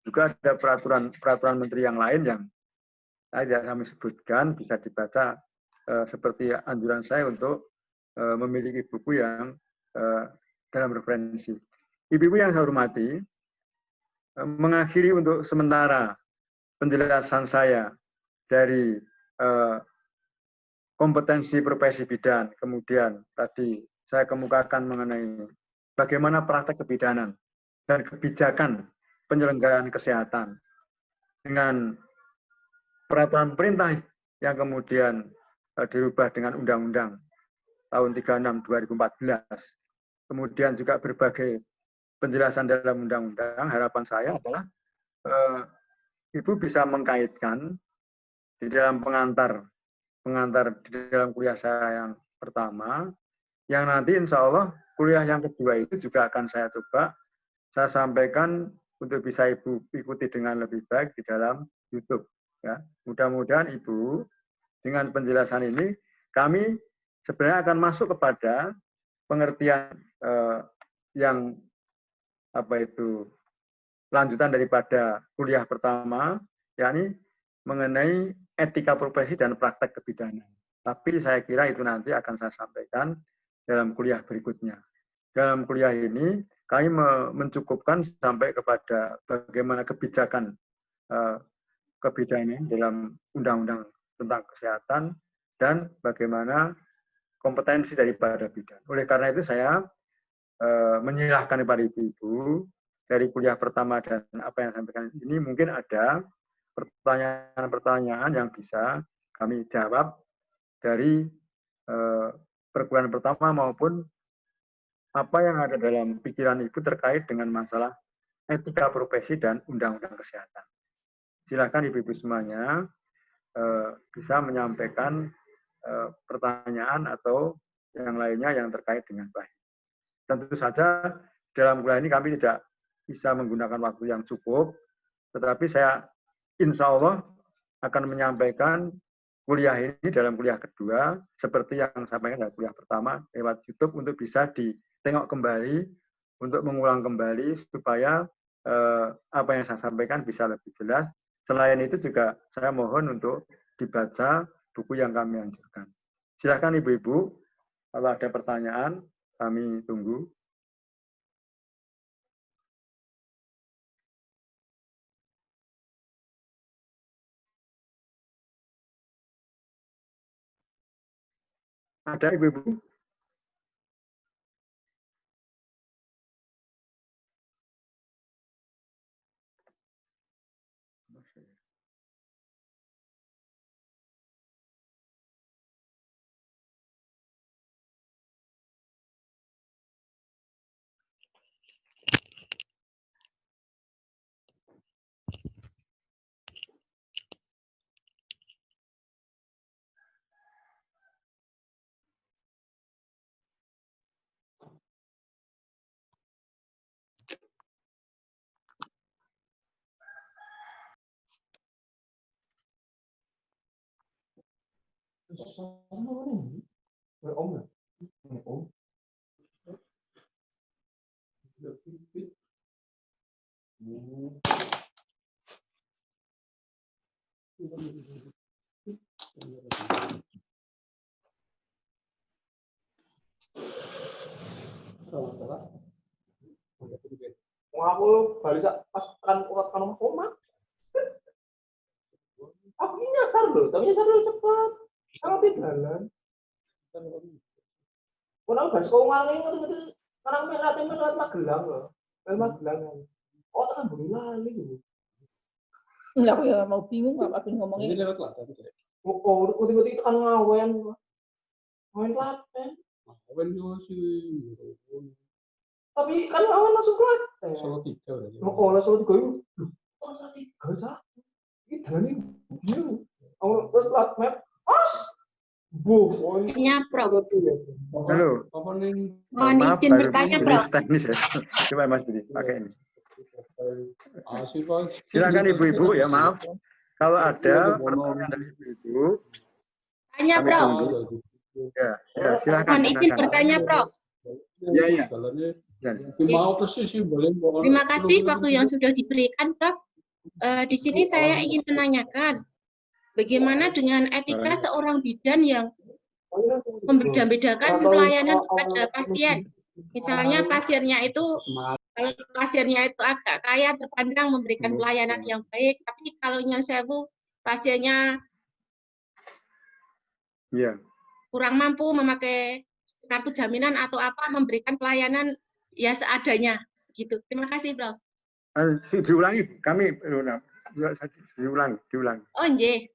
Juga ada peraturan menteri yang lain yang saya tidak kami sebutkan, bisa dibaca seperti anjuran saya untuk memiliki buku yang dalam referensi. Ibu-ibu yang saya hormati, mengakhiri untuk sementara penjelasan saya dari kompetensi profesi bidan, kemudian tadi saya kemukakan mengenai bagaimana praktek kebidanan dan kebijakan penyelenggaraan kesehatan dengan peraturan pemerintah yang kemudian dirubah dengan Undang-Undang tahun 36 2014. Kemudian juga berbagai penjelasan dalam Undang-Undang. Harapan saya adalah Ibu bisa mengkaitkan di dalam pengantar di dalam kuliah saya yang pertama, yang nanti insya Allah kuliah yang kedua itu juga akan saya coba saya sampaikan untuk bisa Ibu ikuti dengan lebih baik di dalam YouTube. Ya, mudah-mudahan Ibu dengan penjelasan ini kami sebenarnya akan masuk kepada pengertian yang apa itu lanjutan daripada kuliah pertama, yakni mengenai etika profesi dan praktek kebidanan. Tapi saya kira itu nanti akan saya sampaikan dalam kuliah berikutnya. Dalam kuliah ini kami mencukupkan sampai kepada bagaimana kebijakan kebidanan dalam undang-undang tentang kesehatan dan bagaimana kompetensi daripada bidan. Oleh karena itu saya menyerahkan kepada ibu-ibu dari kuliah pertama dan apa yang saya sampaikan ini mungkin ada pertanyaan-pertanyaan yang bisa kami jawab dari perguruan pertama maupun apa yang ada dalam pikiran ibu terkait dengan masalah etika profesi dan undang-undang kesehatan. Silakan ibu-ibu semuanya bisa menyampaikan pertanyaan atau yang lainnya yang terkait dengan baik. Tentu saja dalam kuliah ini kami tidak bisa menggunakan waktu yang cukup, tetapi saya insya Allah akan menyampaikan kuliah ini dalam kuliah kedua, seperti yang saya sampaikan dalam kuliah pertama lewat YouTube untuk bisa ditengok kembali, untuk mengulang kembali supaya apa yang saya sampaikan bisa lebih jelas. Selain itu juga saya mohon untuk dibaca buku yang kami anjurkan. Silakan ibu-ibu, kalau ada pertanyaan, kami tunggu. Ada ibu-ibu? Aku balik pas tekan urat kanam koma. Aku ini nyasar loh, tapi nyasar loh cepat. Kalau di jalan. Kalau gas kau ngalih ngerti orang melewat Magelang loh. Magelang. Oh tekan beli lali gitu. Enggak, aku ya mau bingung apa ngomongnya. Ini lewat lah tapi. Oh, uti-uti tekan ngawen. Ngawen Klaten. Ngawen yo sih. Tapi kan ngawen masuk Klaten. Solo 3 berarti. Oh, Solo 3 yuk. Oh, Solo 3 sah. Ini jalan ini. Awal terus lat map. As. Bu, Tanya, Prof. Halo. Mohon izin bertanya, Prof. Teknis ya. Coba Mas Budi, pakai ini. Silakan ibu-ibu ya, maaf. Kalau ada pertanyaan dari ibu-ibu, Tanya, kami Prof. tunggu. Ya, silakan. Mohon izin bertanya, Prof. Ya. Mau persis sih boleh. Terima kasih waktu yang sudah diberikan, Prof. Di sini saya ingin menanyakan, bagaimana dengan etika seorang bidan yang membeda-bedakan pelayanan kepada pasien? Misalnya pasiennya itu, kalau pasiennya itu agak kaya, terpandang memberikan pelayanan yang baik, tapi kalau nyun sewu pasiennya kurang mampu memakai kartu jaminan atau apa, memberikan pelayanan ya seadanya, gitu. Terima kasih, Prof. Diulangi, kami diulangi. Oh, nggih.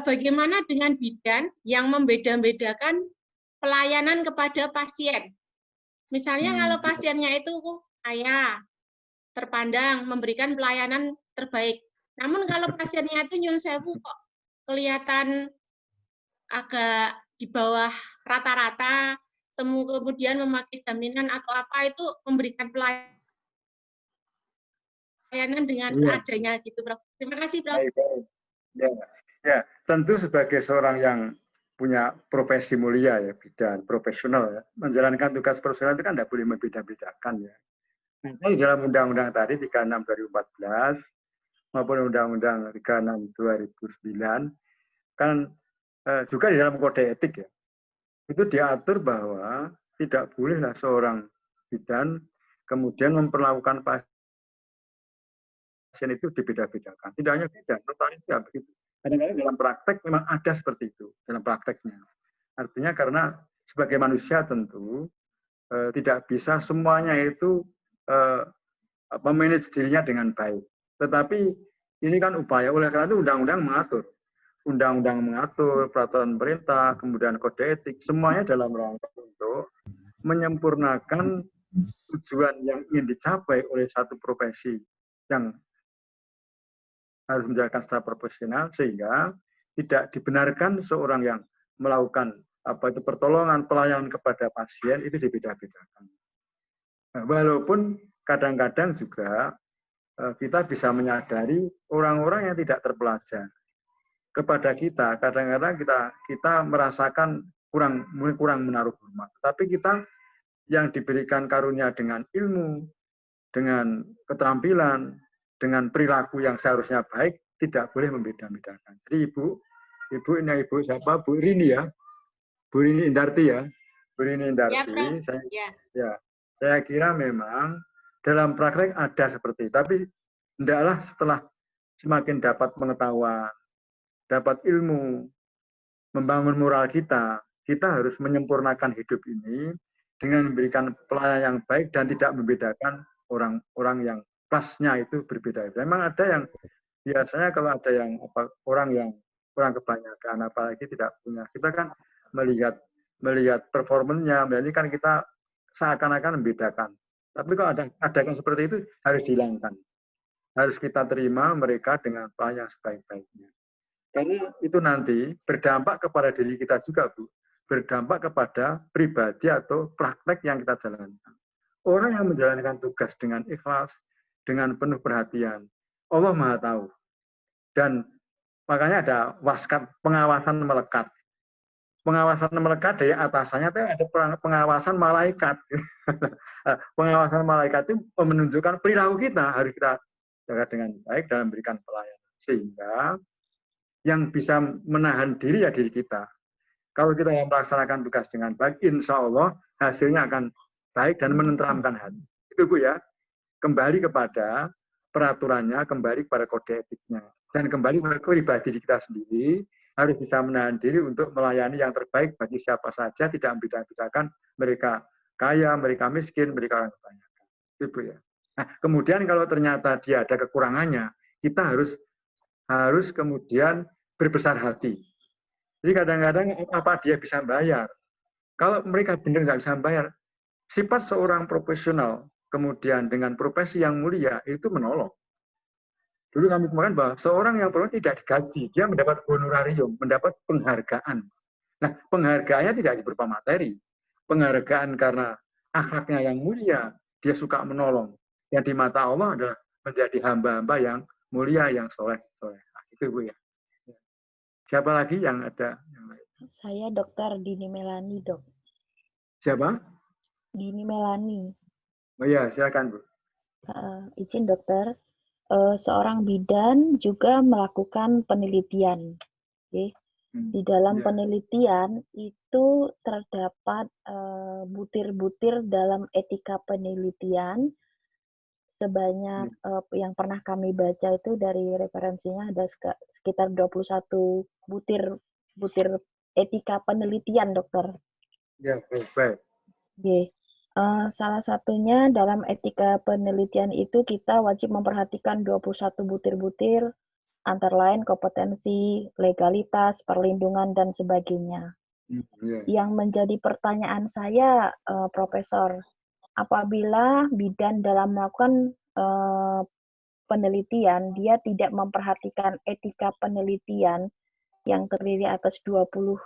Bagaimana dengan bidan yang membeda-bedakan pelayanan kepada pasien? Misalnya kalau pasiennya itu kaya, terpandang, memberikan pelayanan terbaik. Namun kalau pasiennya itu nyun sewu kok kelihatan agak di bawah rata-rata, kemudian memakai jaminan atau apa, itu memberikan pelayanan dengan seadanya gitu, Prof. Terima kasih, Prof. Ya, tentu sebagai seorang yang punya profesi mulia ya, bidan profesional ya, menjalankan tugas profesional itu kan tidak boleh membeda-bedakan ya. Nah, di dalam undang-undang tadi 36 2014 maupun undang-undang 36 2009 kan juga di dalam kode etik ya, itu diatur bahwa tidak bolehlah seorang bidan kemudian memperlakukan pasien itu dibeda-bedakan. Tidak hanya bidan, notaris ya begitu. Kadang-kadang dalam praktek memang ada seperti itu dalam prakteknya. Artinya karena sebagai manusia tentu tidak bisa semuanya itu memanage dirinya dengan baik. Tetapi ini kan upaya, oleh karena itu undang-undang mengatur. Undang-undang mengatur, peraturan pemerintah, kemudian kode etik, semuanya dalam rangka untuk menyempurnakan tujuan yang ingin dicapai oleh satu profesi yang harus menjalankan secara profesional, sehingga tidak dibenarkan seorang yang melakukan pertolongan, pelayanan kepada pasien itu dibeda-bedakan. Nah, walaupun kadang-kadang juga kita bisa menyadari orang-orang yang tidak terpelajar kepada kita, kadang-kadang kita merasakan kurang menaruh hormat. Tapi kita yang diberikan karunia dengan ilmu, dengan keterampilan, dengan perilaku yang seharusnya baik, tidak boleh membeda-bedakan. Jadi ibu siapa? Bu Rini ya, Bu Rini Indarti ya, Bu Rini Indarti. Saya kira memang dalam praktek ada seperti itu, tapi hendaklah setelah semakin dapat pengetahuan, dapat ilmu, membangun moral kita harus menyempurnakan hidup ini dengan memberikan pelayanan yang baik dan tidak membedakan orang-orang yang kelasnya itu berbeda. Memang ada yang biasanya kalau ada yang orang yang kurang kebanyakan, apalagi tidak punya, kita kan melihat performanya, berarti kan kita seakan-akan membedakan. Tapi kalau ada yang seperti itu harus dihilangkan. Harus kita terima mereka dengan pelayanan sebaik-baiknya. Karena itu nanti berdampak kepada diri kita juga, Bu. Berdampak kepada pribadi atau praktek yang kita jalankan. Orang yang menjalankan tugas dengan ikhlas, dengan penuh perhatian, Allah Maha tahu. Dan makanya ada waskat pengawasan melekat. pengawasan melekat dari atasannya itu ada pengawasan malaikat. Pengawasan malaikat itu menunjukkan perilaku kita harus kita jaga dengan baik dalam memberikan pelayanan. Sehingga yang bisa menahan diri ya diri kita. Kalau kita melaksanakan tugas dengan baik, insya Allah hasilnya akan baik dan menenteramkan hati. Itu Bu ya. Kembali kepada peraturannya, kembali kepada kode etiknya. Dan kembali kepada pribadi kita sendiri, harus bisa menahan diri untuk melayani yang terbaik bagi siapa saja, tidak membeda-bedakan mereka kaya, mereka miskin, mereka orang kebanyakan. Itu ya. Nah, kemudian kalau ternyata dia ada kekurangannya, kita harus kemudian berbesar hati. Jadi kadang-kadang apa dia bisa bayar? Kalau mereka benar nggak bisa bayar, sifat seorang profesional kemudian dengan profesi yang mulia itu menolong. Dulu kami kemarin bahwa seorang yang profesional tidak digaji, dia mendapat honorarium, mendapat penghargaan. Nah, penghargaannya tidak berupa materi. Penghargaan karena akhlaknya yang mulia, dia suka menolong. Yang di mata Allah adalah menjadi hamba-hamba yang mulia, yang soleh. Itu Bu ya. Siapa lagi yang ada? Saya Dokter Dini Melani, Dok. Siapa? Dini Melani. Oh iya, silakan Bu. Izin dokter, seorang bidan juga melakukan penelitian. Okay? Di dalam penelitian itu terdapat butir-butir dalam etika penelitian sebanyak yang pernah kami baca itu dari referensinya ada sekitar 21 butir etika penelitian, dokter. Ya, baik. Okay. Salah satunya dalam etika penelitian itu kita wajib memperhatikan 21 butir-butir, antara lain kompetensi, legalitas, perlindungan, dan sebagainya. Yang menjadi pertanyaan saya, Profesor, apabila bidan dalam melakukan penelitian, dia tidak memperhatikan etika penelitian yang terdiri atas 21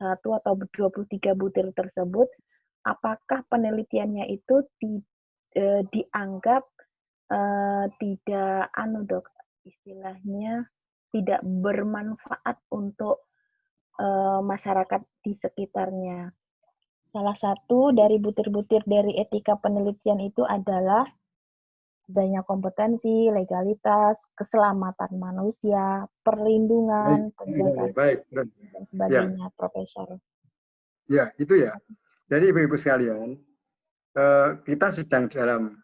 atau 23 butir tersebut, apakah penelitiannya itu dianggap tidak istilahnya tidak bermanfaat untuk masyarakat di sekitarnya. Salah satu dari butir-butir dari etika penelitian itu adalah adanya kompetensi, legalitas, keselamatan manusia, perlindungan, penjagaan, dan sebagainya, ya. Profesor. Ya, itu ya. Jadi Ibu-Ibu sekalian, kita sedang dalam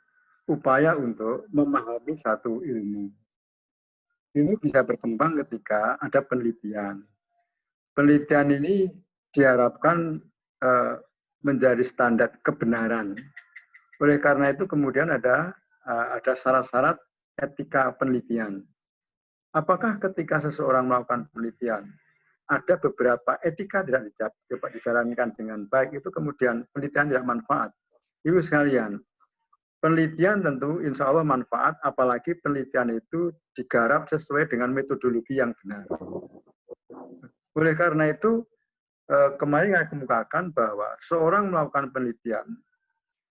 upaya untuk memahami satu ilmu. Ini bisa berkembang ketika ada penelitian. Penelitian ini diharapkan menjadi standar kebenaran. Oleh karena itu kemudian ada syarat-syarat etika penelitian. Apakah ketika seseorang melakukan penelitian, ada beberapa etika tidak dijalankan dengan baik, itu kemudian penelitian tidak manfaat. Ibu sekalian, penelitian tentu insya Allah manfaat, apalagi penelitian itu digarap sesuai dengan metodologi yang benar. Oleh karena itu, kemarin saya kemukakan bahwa seorang melakukan penelitian,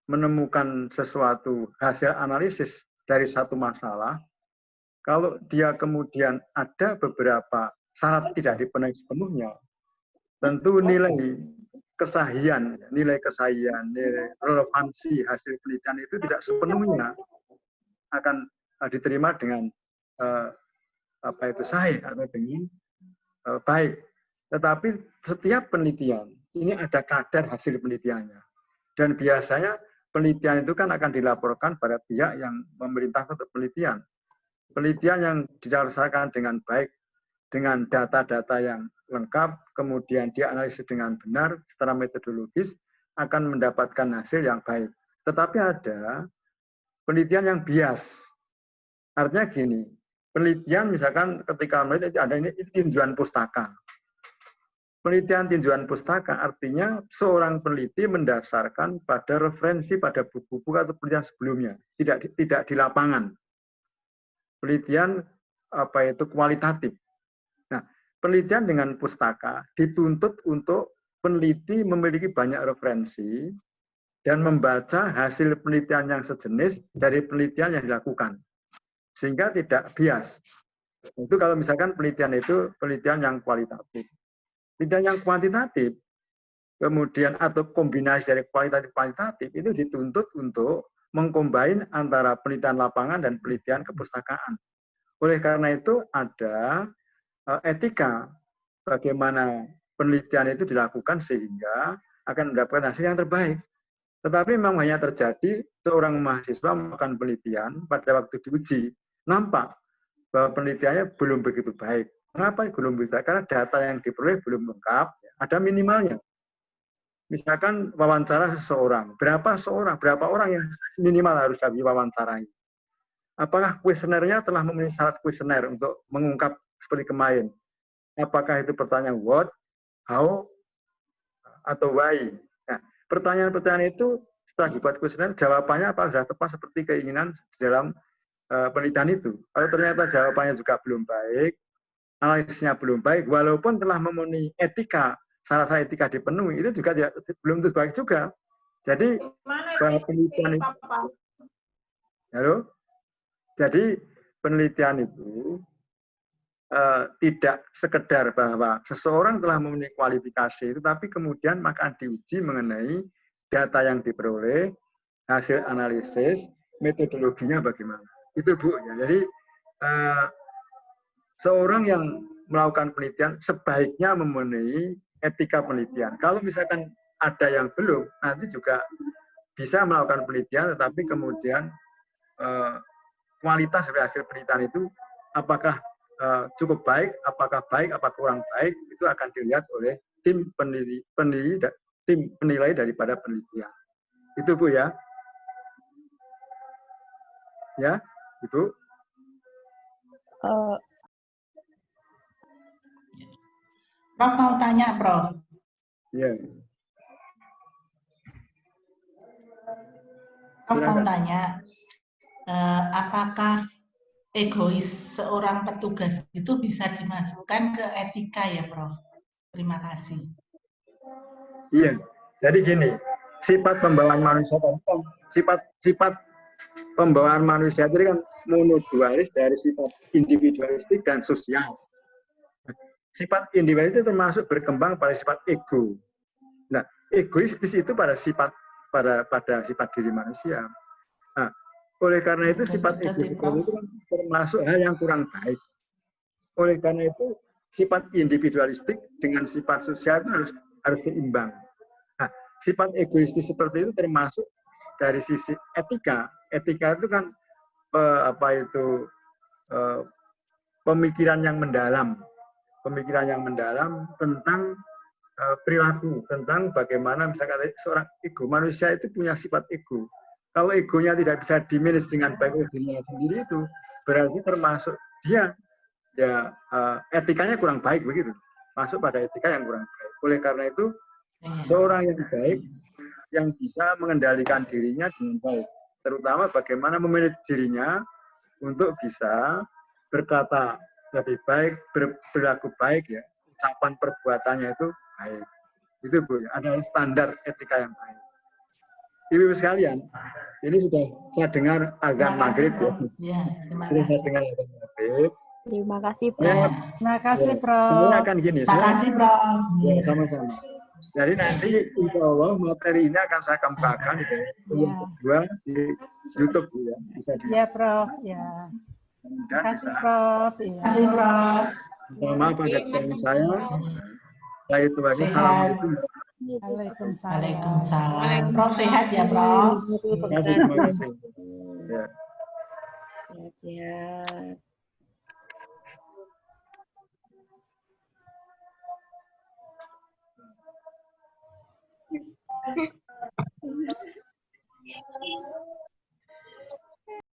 menemukan sesuatu hasil analisis dari satu masalah, kalau dia kemudian ada beberapa syarat tidak dipenuhi sepenuhnya, tentu nilai kesahihan, nilai relevansi hasil penelitian itu tidak sepenuhnya akan diterima dengan sahih atau dengan baik. Tetapi setiap penelitian ini ada kadar hasil penelitiannya, dan biasanya penelitian itu kan akan dilaporkan pada pihak yang memerintahkan untuk penelitian. Penelitian yang dilaksanakan dengan baik, dengan data-data yang lengkap, kemudian dianalisis dengan benar secara metodologis, akan mendapatkan hasil yang baik. Tetapi ada penelitian yang bias. Artinya gini, penelitian misalkan ketika meneliti ada ini tinjauan pustaka. Penelitian tinjauan pustaka artinya seorang peneliti mendasarkan pada referensi pada buku-buku atau penelitian sebelumnya, tidak di lapangan. Penelitian kualitatif. Nah, penelitian dengan pustaka dituntut untuk peneliti memiliki banyak referensi dan membaca hasil penelitian yang sejenis dari penelitian yang dilakukan, sehingga tidak bias. Itu kalau misalkan penelitian itu penelitian yang kualitatif. Penelitian yang kuantitatif kemudian atau kombinasi dari kualitatif-kuantitatif itu dituntut untuk mengcombine antara penelitian lapangan dan penelitian kepustakaan. Oleh karena itu ada etika bagaimana penelitian itu dilakukan sehingga akan mendapatkan hasil yang terbaik. Tetapi memang hanya terjadi seorang mahasiswa melakukan penelitian pada waktu diuji, nampak bahwa penelitiannya belum begitu baik. Mengapa belum bisa? Karena data yang diperoleh belum lengkap, ada minimalnya. Misalkan wawancara seseorang, berapa orang yang minimal harus diwawancarai? Apakah kuesionernya telah memenuhi syarat kuesioner untuk mengungkap seperti kemarin? Apakah itu pertanyaan what, how, atau why? Nah, pertanyaan-pertanyaan itu setelah dibuat kuesioner, jawabannya apakah sudah tepat seperti keinginan di dalam penelitian itu? Kalau ternyata jawabannya juga belum baik, analisisnya belum baik, walaupun telah memenuhi etika, syarat-syarat etika dipenuhi, itu juga belum tentu baik juga. Jadi bahwa penelitian itu, halo? Jadi penelitian itu tidak sekedar bahwa seseorang telah memenuhi kualifikasi itu, tapi kemudian maka diuji mengenai data yang diperoleh, hasil analisis, metodologinya bagaimana. Itu Bu. Ya. Jadi seorang yang melakukan penelitian sebaiknya memenuhi etika penelitian. Kalau misalkan ada yang belum, nanti juga bisa melakukan penelitian, tetapi kemudian kualitas dari hasil penelitian itu apakah cukup baik, apakah kurang baik, itu akan dilihat oleh tim penilai daripada penelitian. Itu Bu ya. Ya, Ibu. Prof mau tanya, Prof. Iya. Prof mau tanya, apakah egois seorang petugas itu bisa dimasukkan ke etika ya, Prof? Terima kasih. Iya. Jadi gini, sifat pembawaan manusia kan sifat pembawaan manusia itu kan monodualis dari sifat individualistik dan sosial. Sifat individualistik termasuk berkembang pada sifat ego. Nah, egoistis itu pada sifat diri manusia. Nah, oleh karena itu sifat egois itu kan termasuk hal yang kurang baik. Oleh karena itu sifat individualistik dengan sifat sosial itu harus seimbang. Nah, sifat egoistis seperti itu termasuk dari sisi etika. Etika itu kan pemikiran yang mendalam tentang perilaku, tentang bagaimana misalkan seorang ego, manusia itu punya sifat ego. Kalau egonya tidak bisa dimanage dengan baik oleh dirinya sendiri, itu berarti termasuk dia ya etikanya kurang baik begitu, masuk pada etika yang kurang baik. Oleh karena itu seorang yang baik yang bisa mengendalikan dirinya dengan baik, terutama bagaimana memanage dirinya untuk bisa berkata lebih baik, berperilaku baik ya, ucapan perbuatannya itu baik. Itu Bu, ada standar etika yang baik. Ibu sekalian, ini sudah saya dengar azan maghrib ya. Sudah saya dengar azan maghrib. Terima kasih, Prof. Terima kasih, Prof. Saya akan gini. Terima kasih, Prof. Ya, sama-sama. Jadi nanti insya Allah materi ini akan saya kemukakan yang kedua di YouTube ya. Bisa di. Ya, Prof. Ya. Terima kasih, Prof. Terima kasih, Prof. Maaf ada kekurangan saya. Saya itu lagi. Assalamualaikum. Waalaikumsalam. Prof sehat ya, Prof. Terima kasih. Terima kasih. Ya. Sehat-sehat.